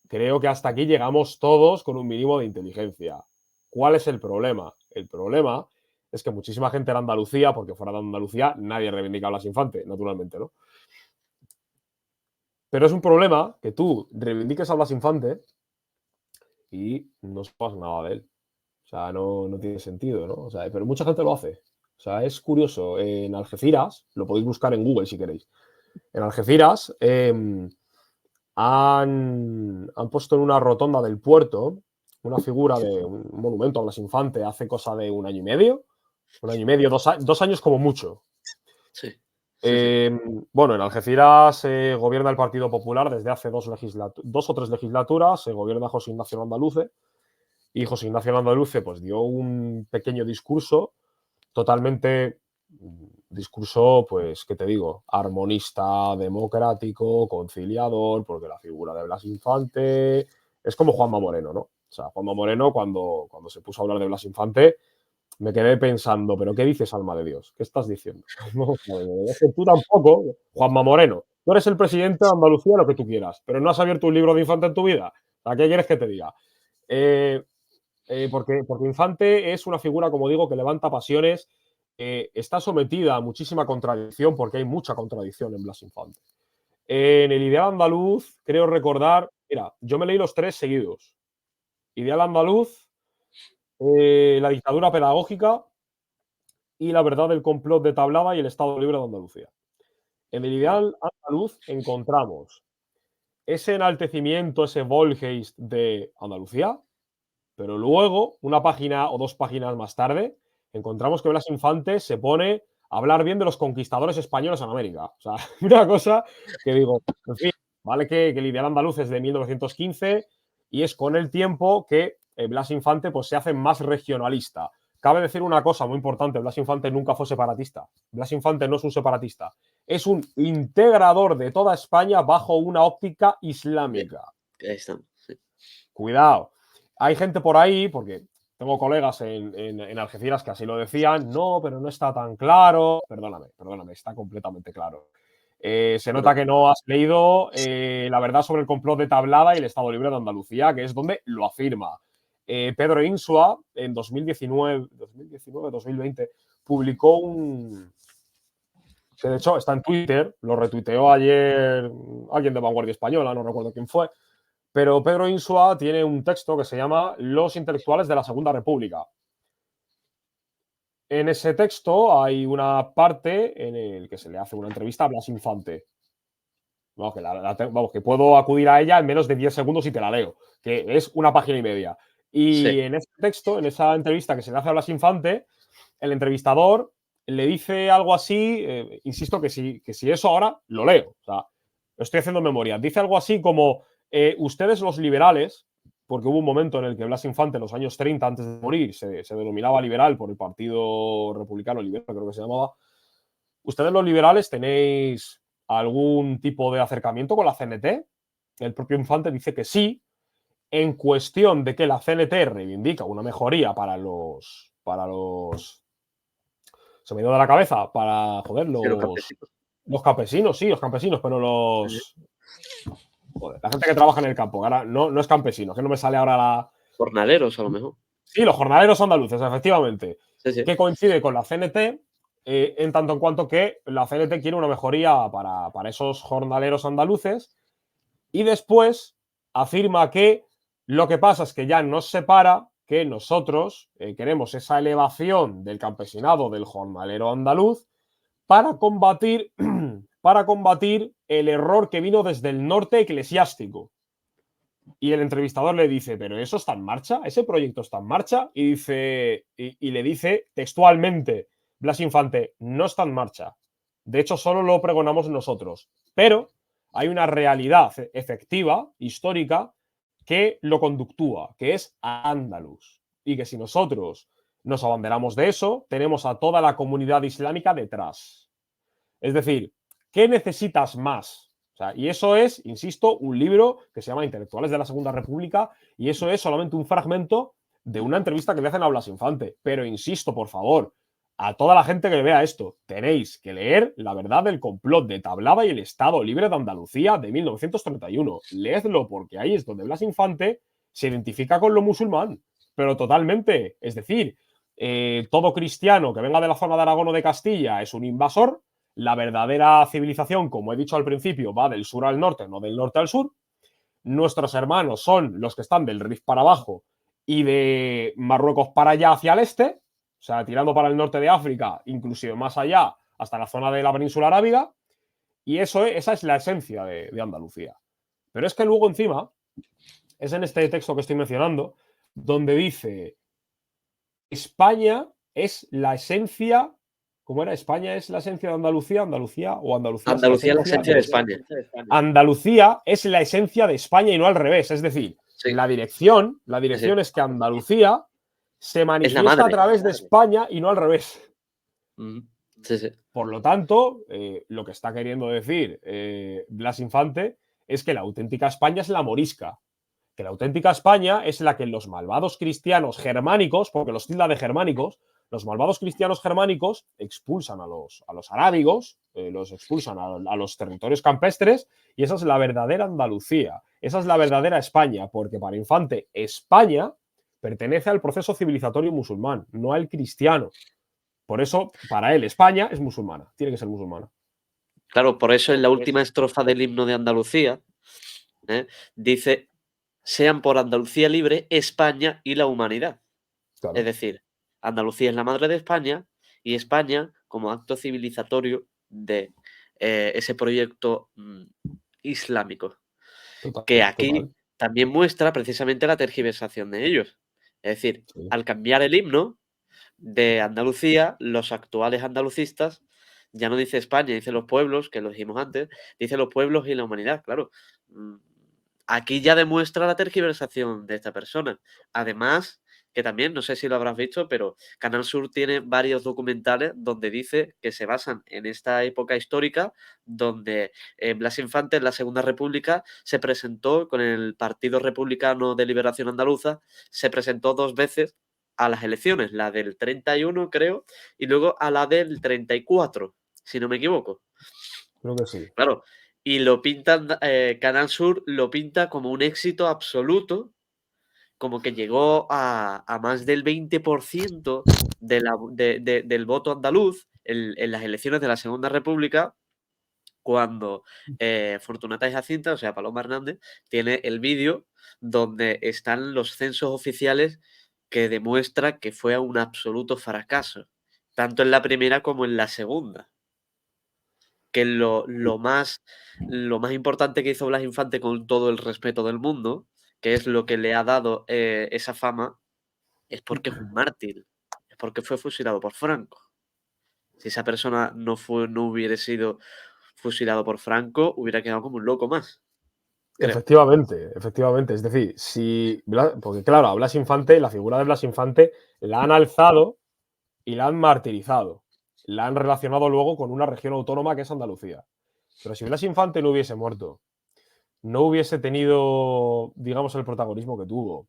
Creo que hasta aquí llegamos todos con un mínimo de inteligencia. ¿Cuál es el problema? El problema es que muchísima gente en Andalucía, porque fuera de Andalucía nadie reivindica a Blas Infante, naturalmente, ¿no? Pero es un problema que tú reivindiques a Blas Infante y no sepas nada de él. O sea, no tiene sentido, ¿no? O sea, pero mucha gente lo hace. O sea, es curioso. En Algeciras, lo podéis buscar en Google si queréis. En Algeciras han puesto en una rotonda del puerto una figura de un monumento a Blas Infante hace cosa de un año y medio. Un año y medio, 2 años como mucho. Sí. Sí, sí. Bueno, en Algeciras gobierna el Partido Popular desde hace dos o tres legislaturas, se gobierna José Ignacio Landaluce, y José Ignacio Landaluce pues dio un pequeño discurso totalmente, discurso, pues, ¿qué te digo? Armonista, democrático, conciliador, porque la figura de Blas Infante es como Juanma Moreno, ¿no? O sea, Juanma Moreno, cuando se puso a hablar de Blas Infante, me quedé pensando, ¿pero qué dices, alma de Dios? ¿Qué estás diciendo? No, es que tú tampoco, Juanma Moreno. Tú eres el presidente de Andalucía, lo que tú quieras, pero no has abierto un libro de Infante en tu vida. ¿A qué quieres que te diga? Eh, porque Infante es una figura, como digo, que levanta pasiones, está sometida a muchísima contradicción, porque hay mucha contradicción en Blas Infante. En el Ideal Andaluz, creo recordar, mira, yo me leí los tres seguidos. Ideal Andaluz, la dictadura pedagógica y la verdad del complot de Tablada y el Estado Libre de Andalucía. En el Ideal Andaluz encontramos ese enaltecimiento, ese Volgeist de Andalucía, pero luego, una página o dos páginas más tarde, encontramos que Blas Infante se pone a hablar bien de los conquistadores españoles en América. O sea, una cosa que digo, en fin, vale que el ideal andaluz es de 1915 y es con el tiempo que Blas Infante pues, se hace más regionalista. Cabe decir una cosa muy importante, Blas Infante nunca fue separatista. Blas Infante no es un separatista, es un integrador de toda España bajo una óptica islámica. Ahí estamos. Sí. Cuidado. Hay gente por ahí, porque tengo colegas en Algeciras que así lo decían, no, pero no está tan claro. Perdóname, está completamente claro. Se nota Bueno, que no has leído la verdad sobre el complot de Tablada y el Estado Libre de Andalucía, que es donde lo afirma. Pedro Insua, en 2019-2020, publicó un, que de hecho está en Twitter, lo retuiteó ayer alguien de Vanguardia Española, no recuerdo quién fue, pero Pedro Insua tiene un texto que se llama Los intelectuales de la Segunda República. En ese texto hay una parte en el que se le hace una entrevista a Blas Infante. Vamos, que puedo acudir a ella en menos de 10 segundos y te la leo, que es una página y media. Y sí. en ese texto, en esa entrevista que se le hace a Blas Infante, el entrevistador le dice algo así, insisto que si eso ahora lo leo, o sea, lo estoy haciendo en memoria, dice algo así como, ustedes los liberales, porque hubo un momento en el que Blas Infante, en los años 30, antes de morir, se denominaba liberal por el Partido Republicano Liberal, creo que se llamaba, ustedes los liberales tenéis algún tipo de acercamiento con la CNT, el propio Infante dice que sí, en cuestión de que la CNT reivindica una mejoría para los se me ha ido de la cabeza para, joder, Sí, los campesinos. los campesinos, sí, los campesinos, pero Sí. joder, la gente que trabaja en el campo, ahora no es campesino, que no me sale ahora la. Jornaleros, a lo mejor. Sí, los jornaleros andaluces, efectivamente, Sí, sí. que coincide con la CNT, en tanto en cuanto que la CNT quiere una mejoría para esos jornaleros andaluces, y después afirma que lo que pasa es que ya nos separa, que nosotros queremos esa elevación del campesinado, del jornalero andaluz, para combatir, para combatir el error que vino desde el norte eclesiástico. Y el entrevistador le dice, ¿pero eso está en marcha? ¿Ese proyecto está en marcha? Y, le dice textualmente, Blas Infante, no está en marcha. De hecho, solo lo pregonamos nosotros. Pero hay una realidad efectiva, histórica, que lo conductúa, que es Andalus. Y que si nosotros nos abanderamos de eso, tenemos a toda la comunidad islámica detrás. Es decir, ¿qué necesitas más? O sea, y eso es, insisto, un libro que se llama Intelectuales de la Segunda República, y eso es solamente un fragmento de una entrevista que le hacen a Blas Infante. Pero insisto, por favor, a toda la gente que vea esto, tenéis que leer La verdad del complot de Tablada y el Estado Libre de Andalucía de 1931. Leedlo, porque ahí es donde Blas Infante se identifica con lo musulmán, pero totalmente. Es decir, todo cristiano que venga de la zona de Aragón o de Castilla es un invasor. La verdadera civilización, como he dicho al principio, va del sur al norte, no del norte al sur. Nuestros hermanos son los que están del Rif para abajo y de Marruecos para allá hacia el este, o sea, tirando para el norte de África, inclusive más allá, hasta la zona de la península arábiga, y esa es la esencia de Andalucía. Pero es que luego encima, es en este texto que estoy mencionando, donde dice, España es la esencia ¿Cómo era? España es la esencia de Andalucía, Andalucía o Andalucía es la Andalucía es la esencia esencia de de España. España. Andalucía es la esencia de España y no al revés. Es decir, Sí, la dirección sí, sí. es que Andalucía se Es la manifiesta a madre. través de España y no al revés. Ujú. Sí, sí. Por lo tanto, lo que está queriendo decir Blas Infante es que la auténtica España es la morisca. Que la auténtica España es la que los malvados cristianos germánicos, porque los tilda de germánicos, los malvados cristianos germánicos expulsan a los arábigos, los expulsan a los territorios campestres, y esa es la verdadera Andalucía, esa es la verdadera España, porque para Infante España pertenece al proceso civilizatorio musulmán, no al cristiano. Por eso, para él, España es musulmana, tiene que ser musulmana. Claro, por eso en la última estrofa del himno de Andalucía, dice, sean por Andalucía libre España y la humanidad. Es Claro. decir, Andalucía es la madre de España y España como acto civilizatorio de ese proyecto islámico, Total, que aquí total. también muestra precisamente la tergiversación de ellos. Es decir, Sí. al cambiar el himno de Andalucía, los actuales andalucistas ya no dice España, dice los pueblos, que lo dijimos antes, dice los pueblos y la humanidad, claro. Mm, Aquí ya demuestra la tergiversación de esta persona. Además, que también, no sé si lo habrás visto, pero Canal Sur tiene varios documentales donde dice que se basan en esta época histórica donde Blas Infante en la Segunda República se presentó con el Partido Republicano de Liberación Andaluza, se presentó 2 veces a las elecciones, la del 31 creo, y luego a la del 34, si no me equivoco. Creo que sí. Claro, y lo pintan, Canal Sur lo pinta como un éxito absoluto, como que llegó a más del 20% del voto andaluz en las elecciones de la Segunda República, cuando Fortunata y Jacinta, o sea, Paloma Hernández, tiene el vídeo donde están los censos oficiales que demuestra que fue un absoluto fracaso, tanto en la primera como en la segunda. Que lo más importante que hizo Blas Infante, con todo el respeto del mundo, que es lo que le ha dado esa fama, es porque es un mártir, es porque fue fusilado por Franco. Si esa persona no hubiera sido fusilado por Franco, hubiera quedado como un loco más, creo. Efectivamente, efectivamente. Es decir, porque claro, a Blas Infante, la figura de Blas Infante, la han alzado y la han martirizado. La han relacionado luego con una región autónoma que es Andalucía. Pero si Blas Infante no hubiese muerto, no hubiese tenido, digamos, el protagonismo que tuvo,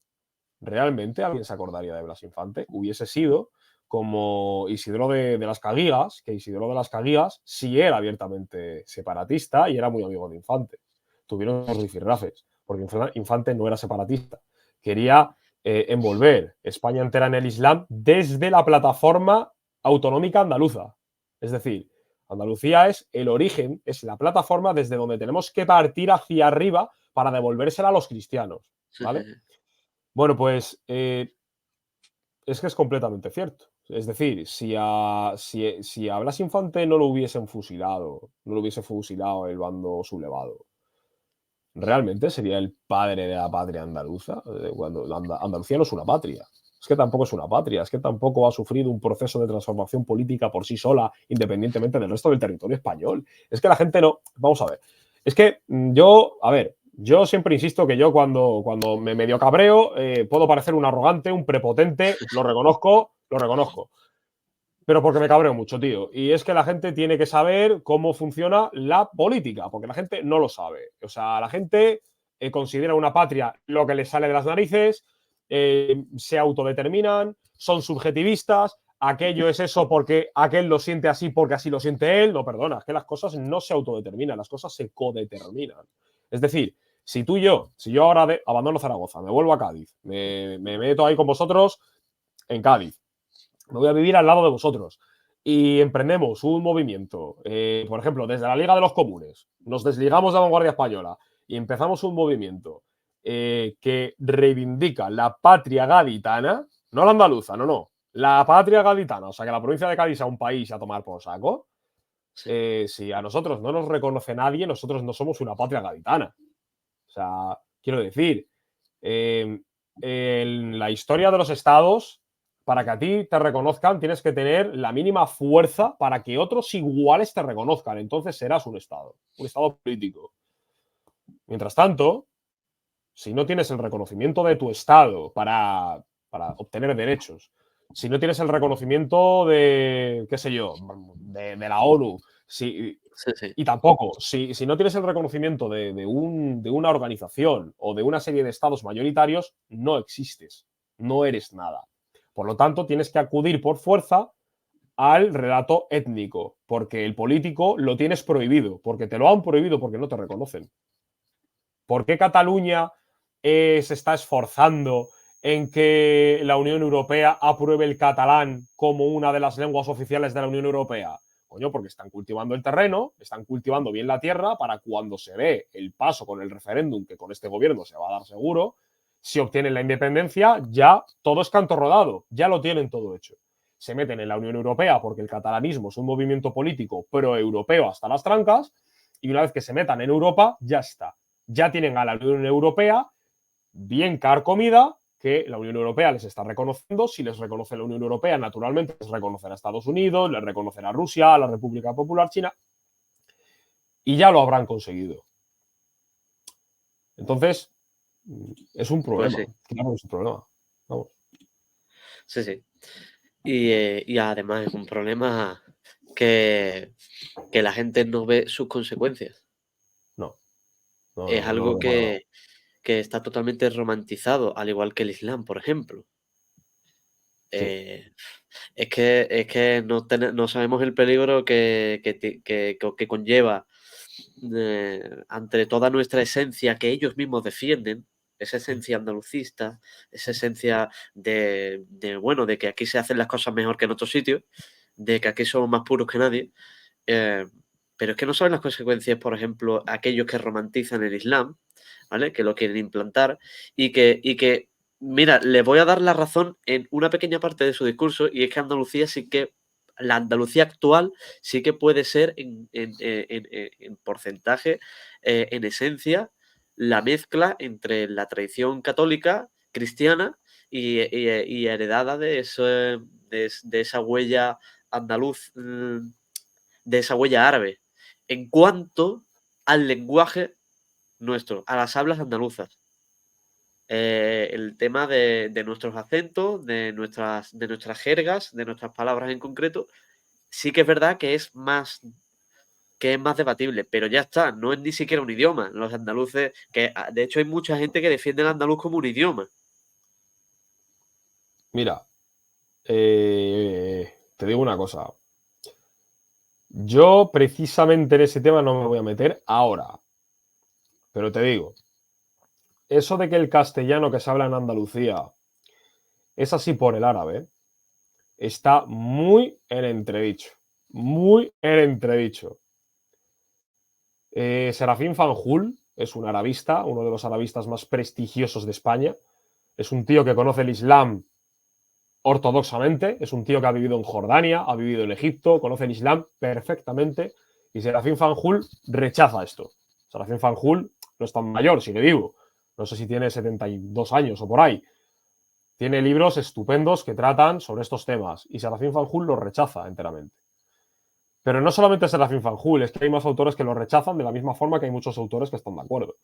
¿realmente alguien se acordaría de Blas Infante? Hubiese sido como Isidoro de las Caguigas, que Isidoro de las Caguigas sí era abiertamente separatista y era muy amigo de Infante. Tuvieron los rifirrafes, porque Infante no era separatista. Quería envolver España entera en el Islam desde la plataforma autonómica andaluza. Es decir, Andalucía es el origen, es la plataforma desde donde tenemos que partir hacia arriba para devolvérsela a los cristianos. ¿Vale? Bueno, pues es que es completamente cierto. Es decir, si a Blas Infante no lo hubiesen fusilado, no lo hubiese fusilado el bando sublevado, ¿realmente sería el padre de la patria andaluza? Cuando Andalucía no es una patria. Es que tampoco es una patria, es que tampoco ha sufrido un proceso de transformación política por sí sola, independientemente del resto del territorio español. Es que la gente no. Vamos a ver. Es que yo siempre insisto que yo cuando me medio cabreo puedo parecer un arrogante, un prepotente, lo reconozco. Pero porque me cabreo mucho, tío. Y es que la gente tiene que saber cómo funciona la política, porque la gente no lo sabe. O sea, la gente considera una patria lo que les sale de las narices, se autodeterminan, son subjetivistas, aquello es eso porque aquel lo siente así porque así lo siente él. No, perdona, es que las cosas no se autodeterminan, las cosas se codeterminan. Es decir, si yo ahora abandono Zaragoza, me vuelvo a Cádiz, me meto ahí con vosotros en Cádiz, me voy a vivir al lado de vosotros y emprendemos un movimiento, por ejemplo, desde la Liga de los Comunes, nos desligamos de la vanguardia española y empezamos un movimiento que reivindica la patria gaditana, no la andaluza, no, la patria gaditana, o sea, que la provincia de Cádiz sea un país a tomar por saco. Sí. Si a nosotros no nos reconoce nadie, nosotros no somos una patria gaditana. O sea, quiero decir, en la historia de los estados, para que a ti te reconozcan, tienes que tener la mínima fuerza para que otros iguales te reconozcan. Entonces serás un Estado político. Mientras tanto, si no tienes el reconocimiento de tu Estado para obtener derechos, si no tienes el reconocimiento de, qué sé yo, de la ONU, y tampoco, si no tienes el reconocimiento de una organización o de una serie de estados mayoritarios, no existes, no eres nada. Por lo tanto, tienes que acudir por fuerza al relato étnico, porque el político lo tienes prohibido, porque te lo han prohibido, porque no te reconocen. ¿Por qué Cataluña se está esforzando en que la Unión Europea apruebe el catalán como una de las lenguas oficiales de la Unión Europea? Coño, porque están cultivando el terreno, están cultivando bien la tierra para cuando se dé el paso con el referéndum, que con este gobierno se va a dar seguro, si obtienen la independencia, ya todo es canto rodado, ya lo tienen todo hecho. Se meten en la Unión Europea porque el catalanismo es un movimiento político pro-europeo hasta las trancas, y una vez que se metan en Europa, ya está. Ya tienen a la Unión Europea bien carcomida, que la Unión Europea les está reconociendo. Si les reconoce la Unión Europea, naturalmente les reconocerá a Estados Unidos, les reconocerá a Rusia, a la República Popular China, y ya lo habrán conseguido. Entonces, es un problema. Pues sí. Claro, es un problema. Vamos. Sí, sí. Y además es un problema que la gente no ve sus consecuencias. No. Es No lo algo veo para nada. que está totalmente romantizado, al igual que el Islam, por ejemplo. Sí. Es que no sabemos el peligro que conlleva ante toda nuestra esencia que ellos mismos defienden, esa esencia andalucista, esa esencia bueno, de que aquí se hacen las cosas mejor que en otros sitios, de que aquí somos más puros que nadie. eh, pero es que no saben las consecuencias, por ejemplo, aquellos que romantizan el Islam, ¿vale? Que lo quieren implantar y que mira, le voy a dar la razón en una pequeña parte de su discurso, y es que Andalucía sí que, la Andalucía actual sí que puede ser en porcentaje, en esencia, la mezcla entre la tradición católica, cristiana y heredada de esa huella andaluz, de esa huella árabe, en cuanto al lenguaje nuestro, a las hablas andaluzas. El tema de nuestros acentos, de nuestras jergas, de nuestras palabras en concreto, sí que es verdad que es más debatible, pero ya está, no es ni siquiera un idioma. Los andaluces, de hecho hay mucha gente que defiende el andaluz como un idioma. Mira, te digo una cosa. Yo precisamente en ese tema no me voy a meter ahora, pero te digo, eso de que el castellano que se habla en Andalucía es así por el árabe, está muy en entredicho. Muy en entredicho. Serafín Fanjul es un arabista, uno de los arabistas más prestigiosos de España. Es un tío que conoce el Islam ortodoxamente, es un tío que ha vivido en Jordania, ha vivido en Egipto, conoce el Islam perfectamente, y Serafín Fanjul rechaza esto. Serafín Fanjul no es tan mayor, sigue vivo. No sé si tiene 72 años o por ahí. Tiene libros estupendos que tratan sobre estos temas, y Serafín Fanjul los rechaza enteramente. Pero no solamente Serafín Fanjul, es que hay más autores que lo rechazan de la misma forma que hay muchos autores que están de acuerdo.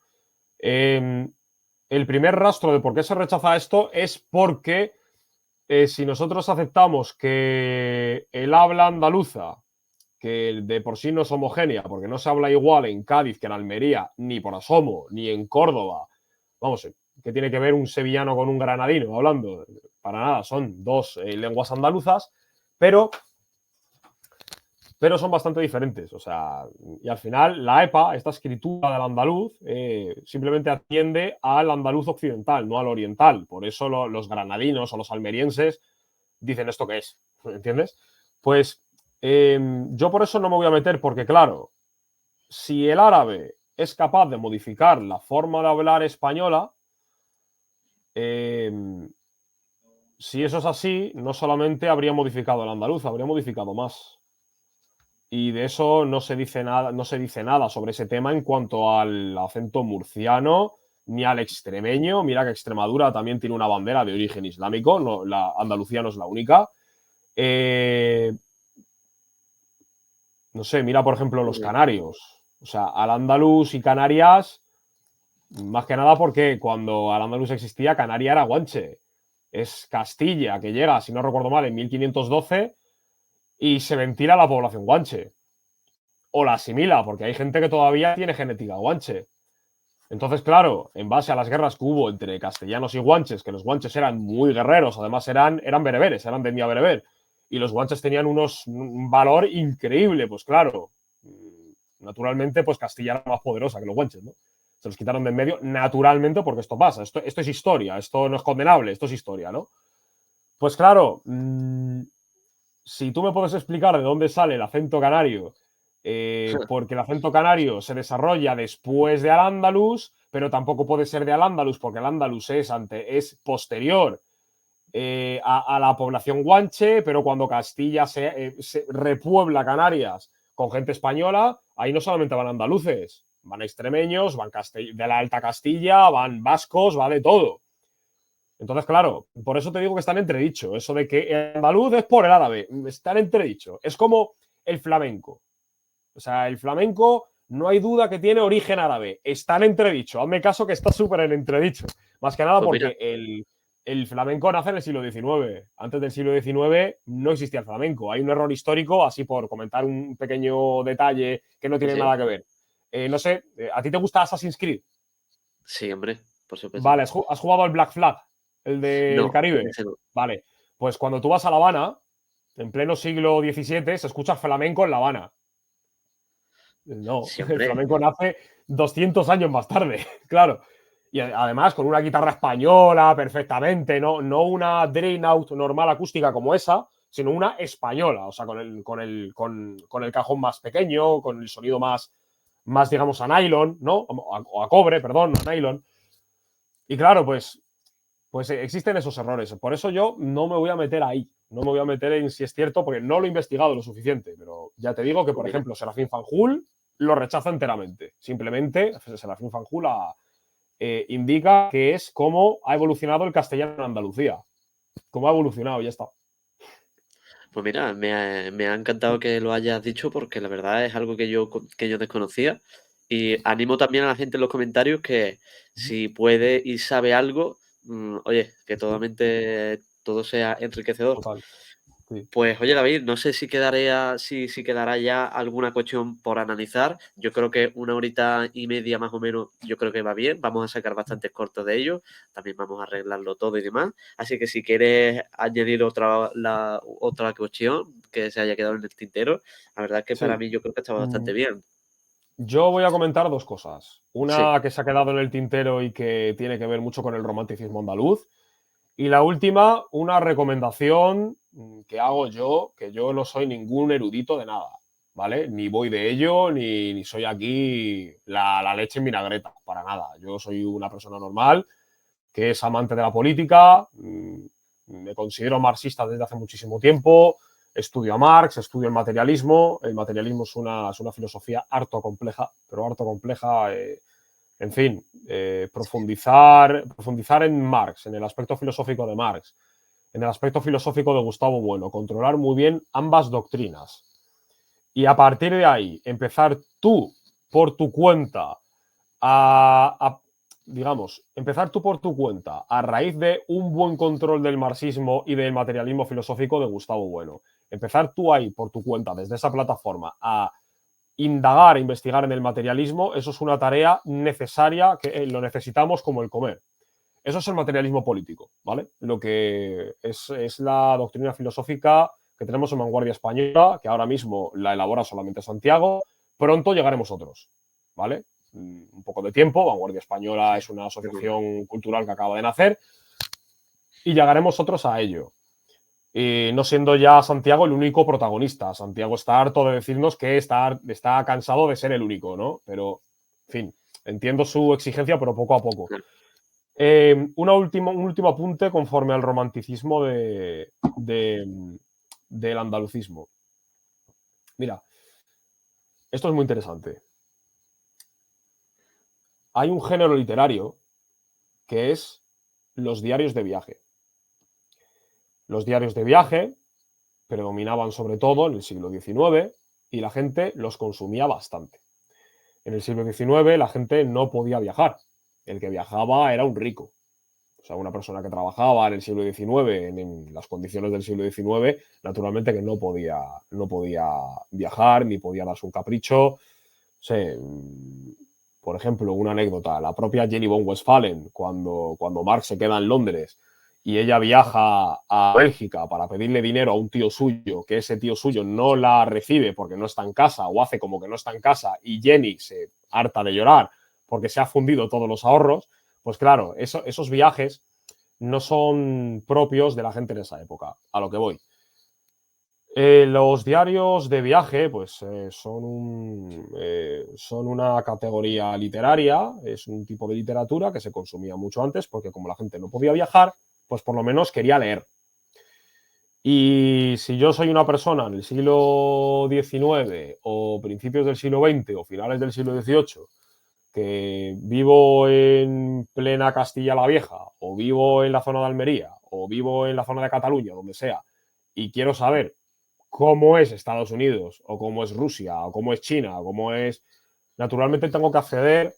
El primer rastro de por qué se rechaza esto es porque si nosotros aceptamos que el habla andaluza, que de por sí no es homogénea, porque no se habla igual en Cádiz que en Almería, ni por asomo, ni en Córdoba, vamos, ¿qué tiene que ver un sevillano con un granadino hablando? Para nada, son dos lenguas andaluzas, pero son bastante diferentes. O sea, y al final la EPA, esta escritura del andaluz, simplemente atiende al andaluz occidental, no al oriental. Por eso los granadinos o los almerienses dicen esto que es, ¿entiendes? Pues yo por eso no me voy a meter, porque claro, si el árabe es capaz de modificar la forma de hablar española, si eso es así, no solamente habría modificado el andaluz, habría modificado más. Y de eso no se dice nada sobre ese tema en cuanto al acento murciano ni al extremeño. Mira que Extremadura también tiene una bandera de origen islámico, no, la Andalucía no es la única. No sé, mira por ejemplo los canarios. O sea, Al-Ándalus y Canarias, más que nada porque cuando Al-Ándalus existía, Canarias era Guanche. Es Castilla, que llega, si no recuerdo mal, en 1512 y se ventila la población guanche. O la asimila, porque hay gente que todavía tiene genética guanche. Entonces, claro, en base a las guerras que hubo entre castellanos y guanches, que los guanches eran muy guerreros, además eran bereberes, eran de etnia bereber, y los guanches tenían un valor increíble, pues claro, naturalmente, pues Castilla era más poderosa que los guanches, ¿no? Se los quitaron de en medio naturalmente porque esto pasa, esto es historia, esto no es condenable, esto es historia, ¿no? Pues claro, si tú me puedes explicar de dónde sale el acento canario, porque el acento canario se desarrolla después de Al-Ándalus, pero tampoco puede ser de Al-Ándalus porque Al-Ándalus es posterior a la población guanche, pero cuando Castilla se repuebla Canarias con gente española, ahí no solamente van andaluces, van extremeños, van de la Alta Castilla, van vascos, va de todo. Entonces, claro, por eso te digo que está en entredicho. Eso de que el andaluz es por el árabe, está en entredicho. Es como el flamenco. O sea, el flamenco no hay duda que tiene origen árabe. Está en entredicho. Hazme caso que está súper en entredicho. Más que nada Pues mira, porque el flamenco nace en el siglo XIX. Antes del siglo XIX no existía el flamenco. Hay un error histórico, así por comentar un pequeño detalle que no sí, tiene sí, nada que ver. No sé, ¿a ti te gusta Assassin's Creed? sí, hombre, por supuesto. Vale, ¿has jugado al Black Flag? El del No, Caribe. ese no. Vale. Pues cuando tú vas a La Habana, en pleno siglo XVII, se escucha flamenco en La Habana. No, Sí, el hombre, flamenco nace 200 años más tarde, claro. Y además con una guitarra española perfectamente, no una drain out normal acústica como esa, sino una española, o sea, con el cajón más pequeño, con el sonido más digamos, a nylon, ¿no? O a cobre, perdón, no a nylon. Y claro, pues existen esos errores. Por eso yo no me voy a meter ahí. No me voy a meter en si es cierto, porque no lo he investigado lo suficiente. Pero ya te digo que, pues por mira. ejemplo, Serafín Fanjul lo rechaza enteramente. Simplemente, Serafín Fanjul indica que es cómo ha evolucionado el castellano en Andalucía. Cómo ha evolucionado, ya está. Pues mira, me ha encantado que lo hayas dicho porque la verdad es algo que yo desconocía. Y animo también a la gente en los comentarios que si puede y sabe algo, oye, que totalmente todo sea enriquecedor. Total. Sí. Pues oye, David, no sé si quedará ya alguna cuestión por analizar. Yo creo que 1 horita y media más o menos, yo creo que va bien. Vamos a sacar bastantes cortos de ello. También vamos a arreglarlo todo y demás. Así que si quieres añadir otra cuestión que se haya quedado en el tintero, la verdad es que para Sí. mí yo creo que está Mm, bastante bien. Yo voy a comentar dos cosas. Sí, Una que se ha quedado en el tintero y que tiene que ver mucho con el romanticismo andaluz. Y la última, una recomendación que hago yo, que yo no soy ningún erudito de nada, ¿vale? Ni voy de ello, ni soy aquí la leche en vinagreta, para nada. Yo soy una persona normal que es amante de la política, me considero marxista desde hace muchísimo tiempo, estudio a Marx, estudio el materialismo es una filosofía harto compleja, pero harto compleja, en fin, profundizar en Marx, en el aspecto filosófico de Marx, en el aspecto filosófico de Gustavo Bueno, controlar muy bien ambas doctrinas. Y a partir de ahí, empezar tú por tu cuenta digamos, empezar tú por tu cuenta a raíz de un buen control del marxismo y del materialismo filosófico de Gustavo Bueno. Empezar tú ahí por tu cuenta, desde esa plataforma, a indagar e investigar en el materialismo, eso es una tarea necesaria que lo necesitamos como el comer. Eso es el materialismo político, ¿vale? Lo que es la doctrina filosófica que tenemos en vanguardia española, que ahora mismo la elabora solamente Santiago. Pronto llegaremos otros, ¿vale? Un poco de tiempo. Vanguardia Española sí, es una seguro. asociación cultural que acaba de nacer y llegaremos otros a ello. Y no siendo ya Santiago el único protagonista. Santiago está harto de decirnos que está cansado de ser el único, ¿no? Pero, en fin, entiendo su exigencia, pero poco a poco. Claro. Un último apunte conforme al romanticismo del andalucismo. Mira, esto es muy interesante. Hay un género literario que es los diarios de viaje. Los diarios de viaje predominaban sobre todo en el siglo XIX y la gente los consumía bastante. En el siglo XIX la gente no podía viajar. El que viajaba era un rico. O sea, una persona que trabajaba en el siglo XIX, en las condiciones del siglo XIX, naturalmente que no podía viajar ni podía darse un capricho. Sé, por ejemplo, una anécdota, la propia Jenny von Westphalen, cuando Marx se queda en Londres y ella viaja a Bélgica para pedirle dinero a un tío suyo, que ese tío suyo no la recibe porque no está en casa o hace como que no está en casa y Jenny se harta de llorar porque se ha fundido todos los ahorros, pues claro, esos viajes no son propios de la gente en esa época, a lo que voy. Los diarios de viaje, pues son una categoría literaria, es un tipo de literatura que se consumía mucho antes, porque como la gente no podía viajar, pues por lo menos quería leer. Y si yo soy una persona en el siglo XIX o principios del siglo XX o finales del siglo XVIII, que vivo en plena Castilla la Vieja, o vivo en la zona de Almería, o vivo en la zona de Cataluña, donde sea, y quiero saber cómo es Estados Unidos, o cómo es Rusia, o cómo es China, o cómo es. Naturalmente tengo que acceder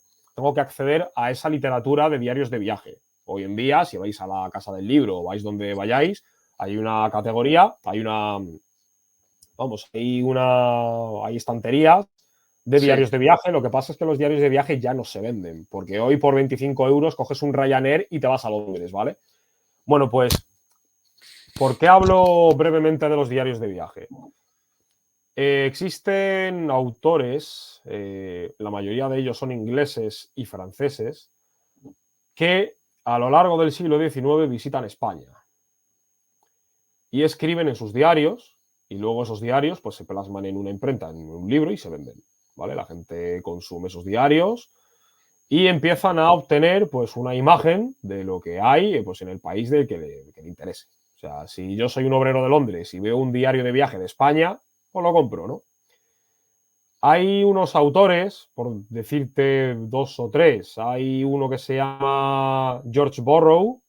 a esa literatura de diarios de viaje. Hoy en día, si vais a la Casa del Libro o vais donde vayáis, hay una categoría, hay estanterías de Sí. diarios de viaje. Lo que pasa es que los diarios de viaje ya no se venden, porque hoy por 25 euros coges un Ryanair y te vas a Londres, ¿vale? Bueno, pues, ¿por qué hablo brevemente de los diarios de viaje? Existen autores, la mayoría de ellos son ingleses y franceses, que a lo largo del siglo XIX visitan España y escriben en sus diarios, y luego esos diarios pues, se plasman en una imprenta, en un libro y se venden. ¿Vale? La gente consume esos diarios y empiezan a obtener pues, una imagen de lo que hay pues, en el país del que le interese. O sea, si yo soy un obrero de Londres y veo un diario de viaje de España, pues lo compro, ¿no? Hay unos autores, por decirte dos o tres, hay uno que se llama George Borrow,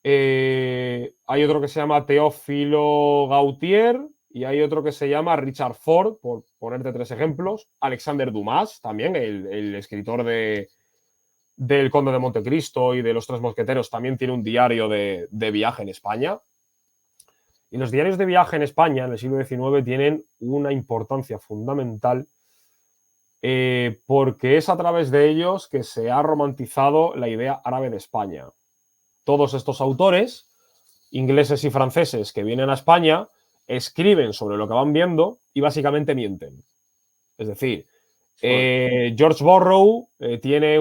hay otro que se llama Teófilo Gautier y hay otro que se llama Richard Ford, por ponerte tres ejemplos. Alexander Dumas, también, el escritor del Conde de Montecristo y de Los Tres Mosqueteros, también tiene un diario de viaje en España. Y los diarios de viaje en España en el siglo XIX tienen una importancia fundamental porque es a través de ellos que se ha romantizado la idea árabe de España. Todos estos autores, ingleses y franceses que vienen a España, escriben sobre lo que van viendo y básicamente mienten. Es decir, George Borrow tiene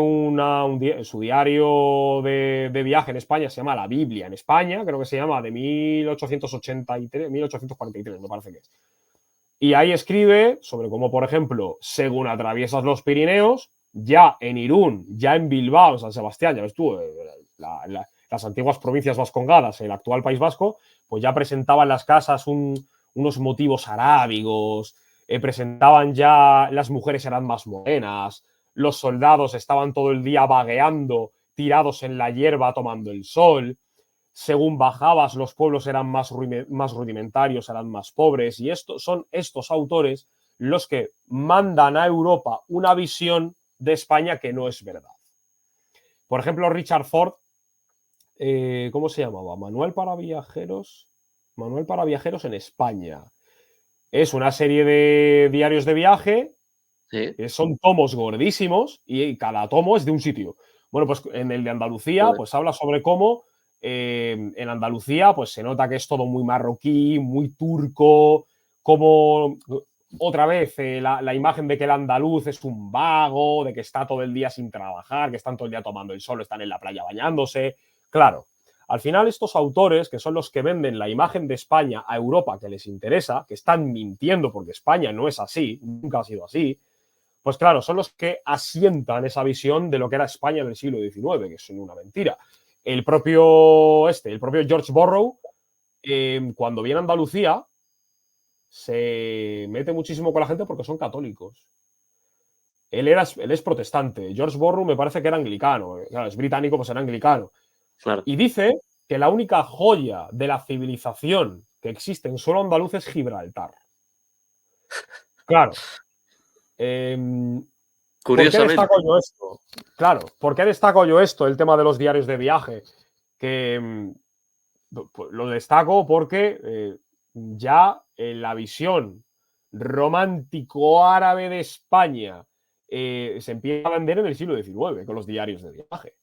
su diario de viaje en España, se llama La Biblia en España, creo que se llama, de 1883, 1843, me parece que es. Y ahí escribe sobre cómo, por ejemplo, según atraviesas los Pirineos, ya en Irún, ya en Bilbao, en San Sebastián, ya ves tú, las antiguas provincias vascongadas, el actual País Vasco, pues ya presentaban las casas unos motivos arábigos, presentaban ya, las mujeres eran más morenas, los soldados estaban todo el día vagueando, tirados en la hierba tomando el sol. Según bajabas, los pueblos eran más rudimentarios, eran más pobres, y son estos autores los que mandan a Europa una visión de España que no es verdad. Por ejemplo, Richard Ford, ¿cómo se llamaba? Manual para viajeros en España. Es una serie de diarios de viaje, Sí. que son tomos gordísimos, y cada tomo es de un sitio. Bueno, pues en el de Andalucía, Joder. pues habla sobre cómo en Andalucía pues se nota que es todo muy marroquí, muy turco, como otra vez la imagen de que el andaluz es un vago, de que está todo el día sin trabajar, que están todo el día tomando el sol, están en la playa bañándose. Claro, al final estos autores, que son los que venden la imagen de España a Europa que les interesa, que están mintiendo porque España no es así, nunca ha sido así, pues claro, son los que asientan esa visión de lo que era España en el siglo XIX, que es una mentira. El propio George Borrow, cuando viene a Andalucía, se mete muchísimo con la gente porque son católicos. Él es protestante. George Borrow me parece que era anglicano. Claro, es británico, pues era anglicano. Claro. Y dice que la única joya de la civilización que existe en suelo andaluz es Gibraltar. Claro. ¿Por qué Curiosamente, destaco yo esto? Claro, ¿por qué destaco yo esto, el tema de los diarios de viaje? Que lo destaco porque ya la visión romántico-árabe de España se empieza a vender en el siglo XIX con los diarios de viaje.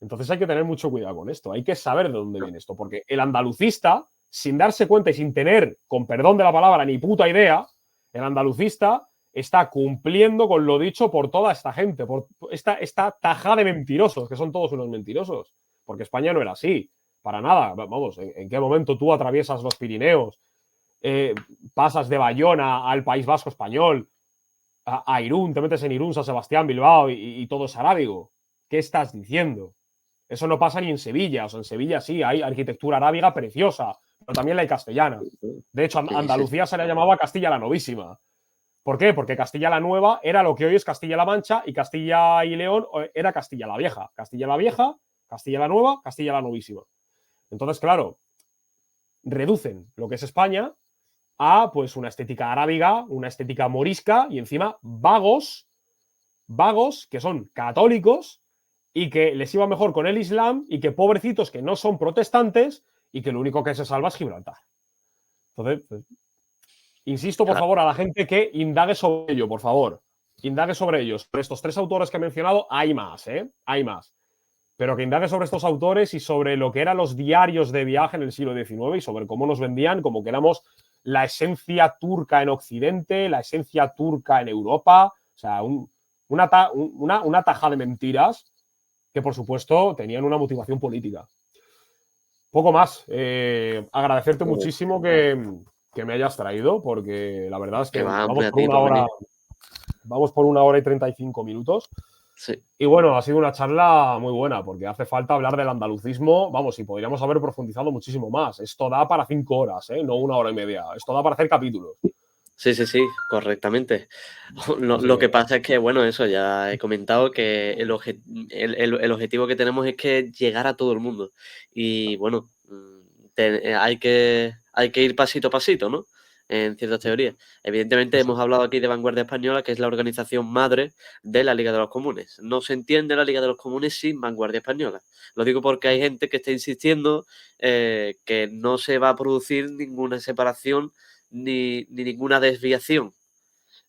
Entonces hay que tener mucho cuidado con esto, hay que saber de dónde viene esto, porque el andalucista, sin darse cuenta y sin tener, con perdón de la palabra, ni puta idea, el andalucista está cumpliendo con lo dicho por toda esta gente, por esta tajada de mentirosos, que son todos unos mentirosos, porque España no era así, para nada. Vamos, ¿en qué momento tú atraviesas los Pirineos, pasas de Bayona al País Vasco español, a Irún, te metes en Irún, San Sebastián, Bilbao y todo es arábigo? ¿Qué estás diciendo? Eso no pasa ni en Sevilla. O sea, en Sevilla sí hay arquitectura arábiga preciosa, pero también la hay castellana. De hecho, sí, sí, Andalucía se le llamaba Castilla la Novísima. ¿Por qué? Porque Castilla la Nueva era lo que hoy es Castilla-La Mancha y Castilla y León era Castilla la Vieja. Castilla la Vieja, Castilla la Nueva, Castilla la Novísima. Entonces, claro, reducen lo que es España a pues una estética arábiga, una estética morisca y encima vagos que son católicos y que les iba mejor con el Islam y que pobrecitos que no son protestantes y que lo único que se salva es Gibraltar. Entonces, pues, insisto, por claro. favor, a la gente que indague sobre ello, por favor. Indague sobre ellos. Sobre estos tres autores que he mencionado, hay más, ¿eh? Hay más. Pero que indague sobre estos autores y sobre lo que eran los diarios de viaje en el siglo XIX y sobre cómo nos vendían como que éramos la esencia turca en Occidente, la esencia turca en Europa. O sea, una taja de mentiras que, por supuesto, tenían una motivación política. Poco más. Agradecerte muchísimo que me hayas traído, porque la verdad es Que que va, hombre, a ti por venir. vamos por 1 hora y 35 minutos. Sí. Y bueno, ha sido una charla muy buena, porque hace falta hablar del andalucismo. Vamos, y podríamos haber profundizado muchísimo más. Esto da para 5 horas, ¿eh? No 1 hora y media. Esto da para hacer capítulos. Sí, sí, sí, correctamente. Así Lo que, que pasa es que, bueno, eso ya he comentado que el objetivo que tenemos es que llegar a todo el mundo. Y bueno, hay que ir pasito a pasito, ¿no? En ciertas teorías. Evidentemente hemos eso. hablado aquí de Vanguardia Española, que es la organización madre de la Liga de los Comunes. No se entiende la Liga de los Comunes sin Vanguardia Española. Lo digo porque hay gente que está insistiendo que no se va a producir ninguna separación ni ninguna desviación.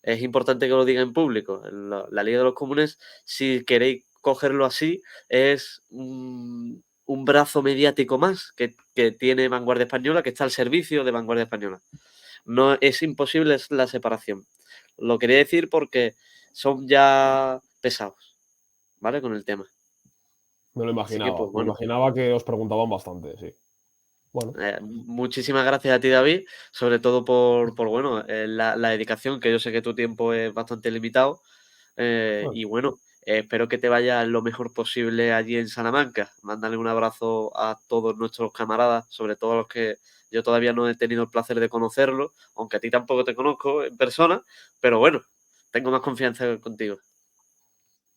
Es importante que lo diga en público. La Liga de los Comunes, si queréis cogerlo así, es un brazo mediático más que tiene Vanguardia Española, que está al servicio de Vanguardia Española. No es imposible la separación. Lo quería decir porque son ya pesados, ¿vale? Con el tema. Me lo Así que, imaginaba. pues Me bueno. imaginaba que os preguntaban bastante, sí. Bueno, Muchísimas gracias a ti, David, sobre todo por bueno, la dedicación, que yo sé que tu tiempo es bastante limitado. bueno. Y bueno, espero que te vaya lo mejor posible allí en Salamanca. Mándale un abrazo a todos nuestros camaradas, sobre todo a los que yo todavía no he tenido el placer de conocerlo, aunque a ti tampoco te conozco en persona, pero bueno, tengo más confianza contigo.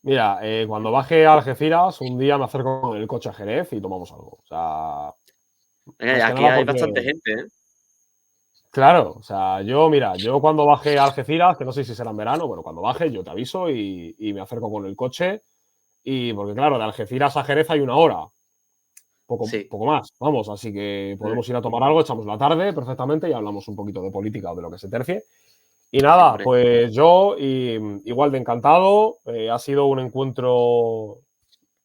Mira, cuando baje a Algeciras, un día me acerco con el coche a Jerez y tomamos algo. O sea, más que Aquí nada hay porque, bastante gente, ¿eh? claro, o sea, yo cuando baje a Algeciras, que no sé si será en verano, bueno, cuando baje yo te aviso y me acerco con el coche. Y porque, claro, de Algeciras a Jerez hay 1 hora, Sí, poco más, vamos, así que podemos ir a tomar algo, echamos la tarde perfectamente y hablamos un poquito de política o de lo que se tercie. Y sí, nada, hombre. pues yo igual de encantado, ha sido un encuentro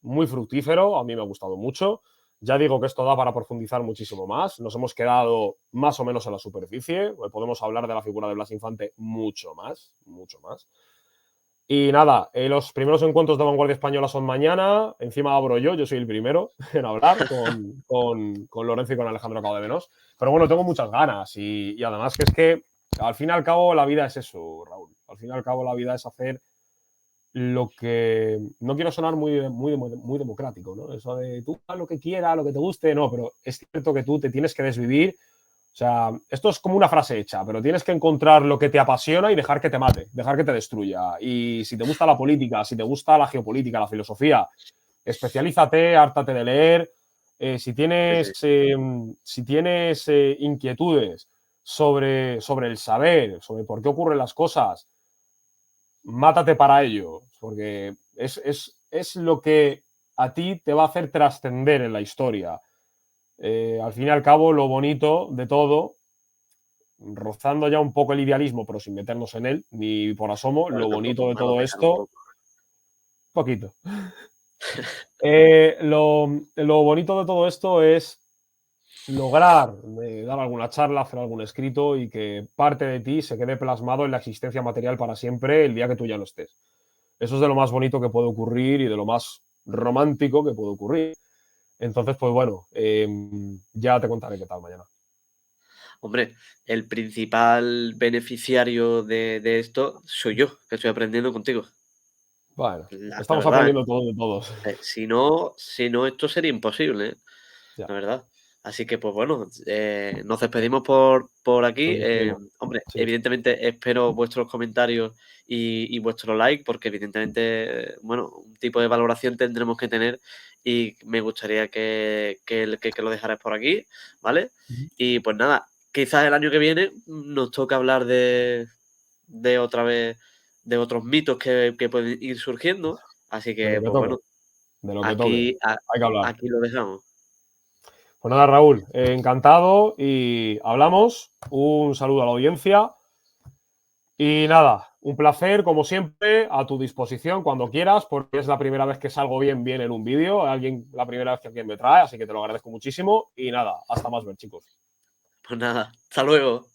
muy fructífero, a mí me ha gustado mucho. Ya digo que esto da para profundizar muchísimo más. Nos hemos quedado más o menos en la superficie. Podemos hablar de la figura de Blas Infante mucho más, mucho más. Y nada, los primeros encuentros de Vanguardia Española son mañana. Encima abro yo soy el primero en hablar con Lorenzo y con Alejandro Cabo de Menos. Pero bueno, tengo muchas ganas y además que es que al fin y al cabo la vida es eso, Raúl. Al fin y al cabo la vida es hacer lo que. No quiero sonar muy democrático, ¿no? Eso de tú haz lo que quieras, lo que te guste, no, pero es cierto que tú te tienes que desvivir. O sea, esto es como una frase hecha, pero tienes que encontrar lo que te apasiona y dejar que te mate, dejar que te destruya. Y si te gusta la política, si te gusta la geopolítica, la filosofía, especialízate, hártate de leer. Si Sí, tienes, sí. si tienes inquietudes sobre el saber, sobre por qué ocurren las cosas, mátate para ello, porque es lo que a ti te va a hacer trascender en la historia. Al fin y al cabo, lo bonito de todo, rozando ya un poco el idealismo, pero sin meternos en él, ni por asomo, Bueno, lo bonito tampoco, de no lo todo dejan un esto, poco. poquito. Lo bonito de todo esto es lograr dar alguna charla, hacer algún escrito y que parte de ti se quede plasmado en la existencia material para siempre el día que tú ya no estés. Eso es de lo más bonito que puede ocurrir y de lo más romántico que puede ocurrir. Entonces, pues bueno, ya te contaré qué tal mañana. Hombre, el principal beneficiario de esto soy yo, que estoy aprendiendo contigo. Bueno, La estamos verdad, ¿eh? aprendiendo todos de todos. Si no, esto sería imposible, ¿eh? Ya, La verdad. Así que, pues bueno, nos despedimos por aquí. nos despedimos. Hombre, Sí, evidentemente espero vuestros comentarios y vuestro like, porque evidentemente, bueno, un tipo de valoración tendremos que tener y me gustaría que lo dejaras por aquí, ¿vale? ujú, Y pues nada, quizás el año que viene nos toca hablar de otra vez, de otros mitos que pueden ir surgiendo. Así de lo que, que pues toque, bueno, de lo que toque. aquí, a- Hay que hablar. aquí lo dejamos. Pues nada, Raúl, encantado y hablamos. Un saludo a la audiencia. Y nada, un placer, como siempre, a tu disposición cuando quieras, porque es la primera vez que salgo bien en un vídeo, la primera vez que alguien me trae, así que te lo agradezco muchísimo. Y nada, hasta más ver, chicos. Pues nada, hasta luego.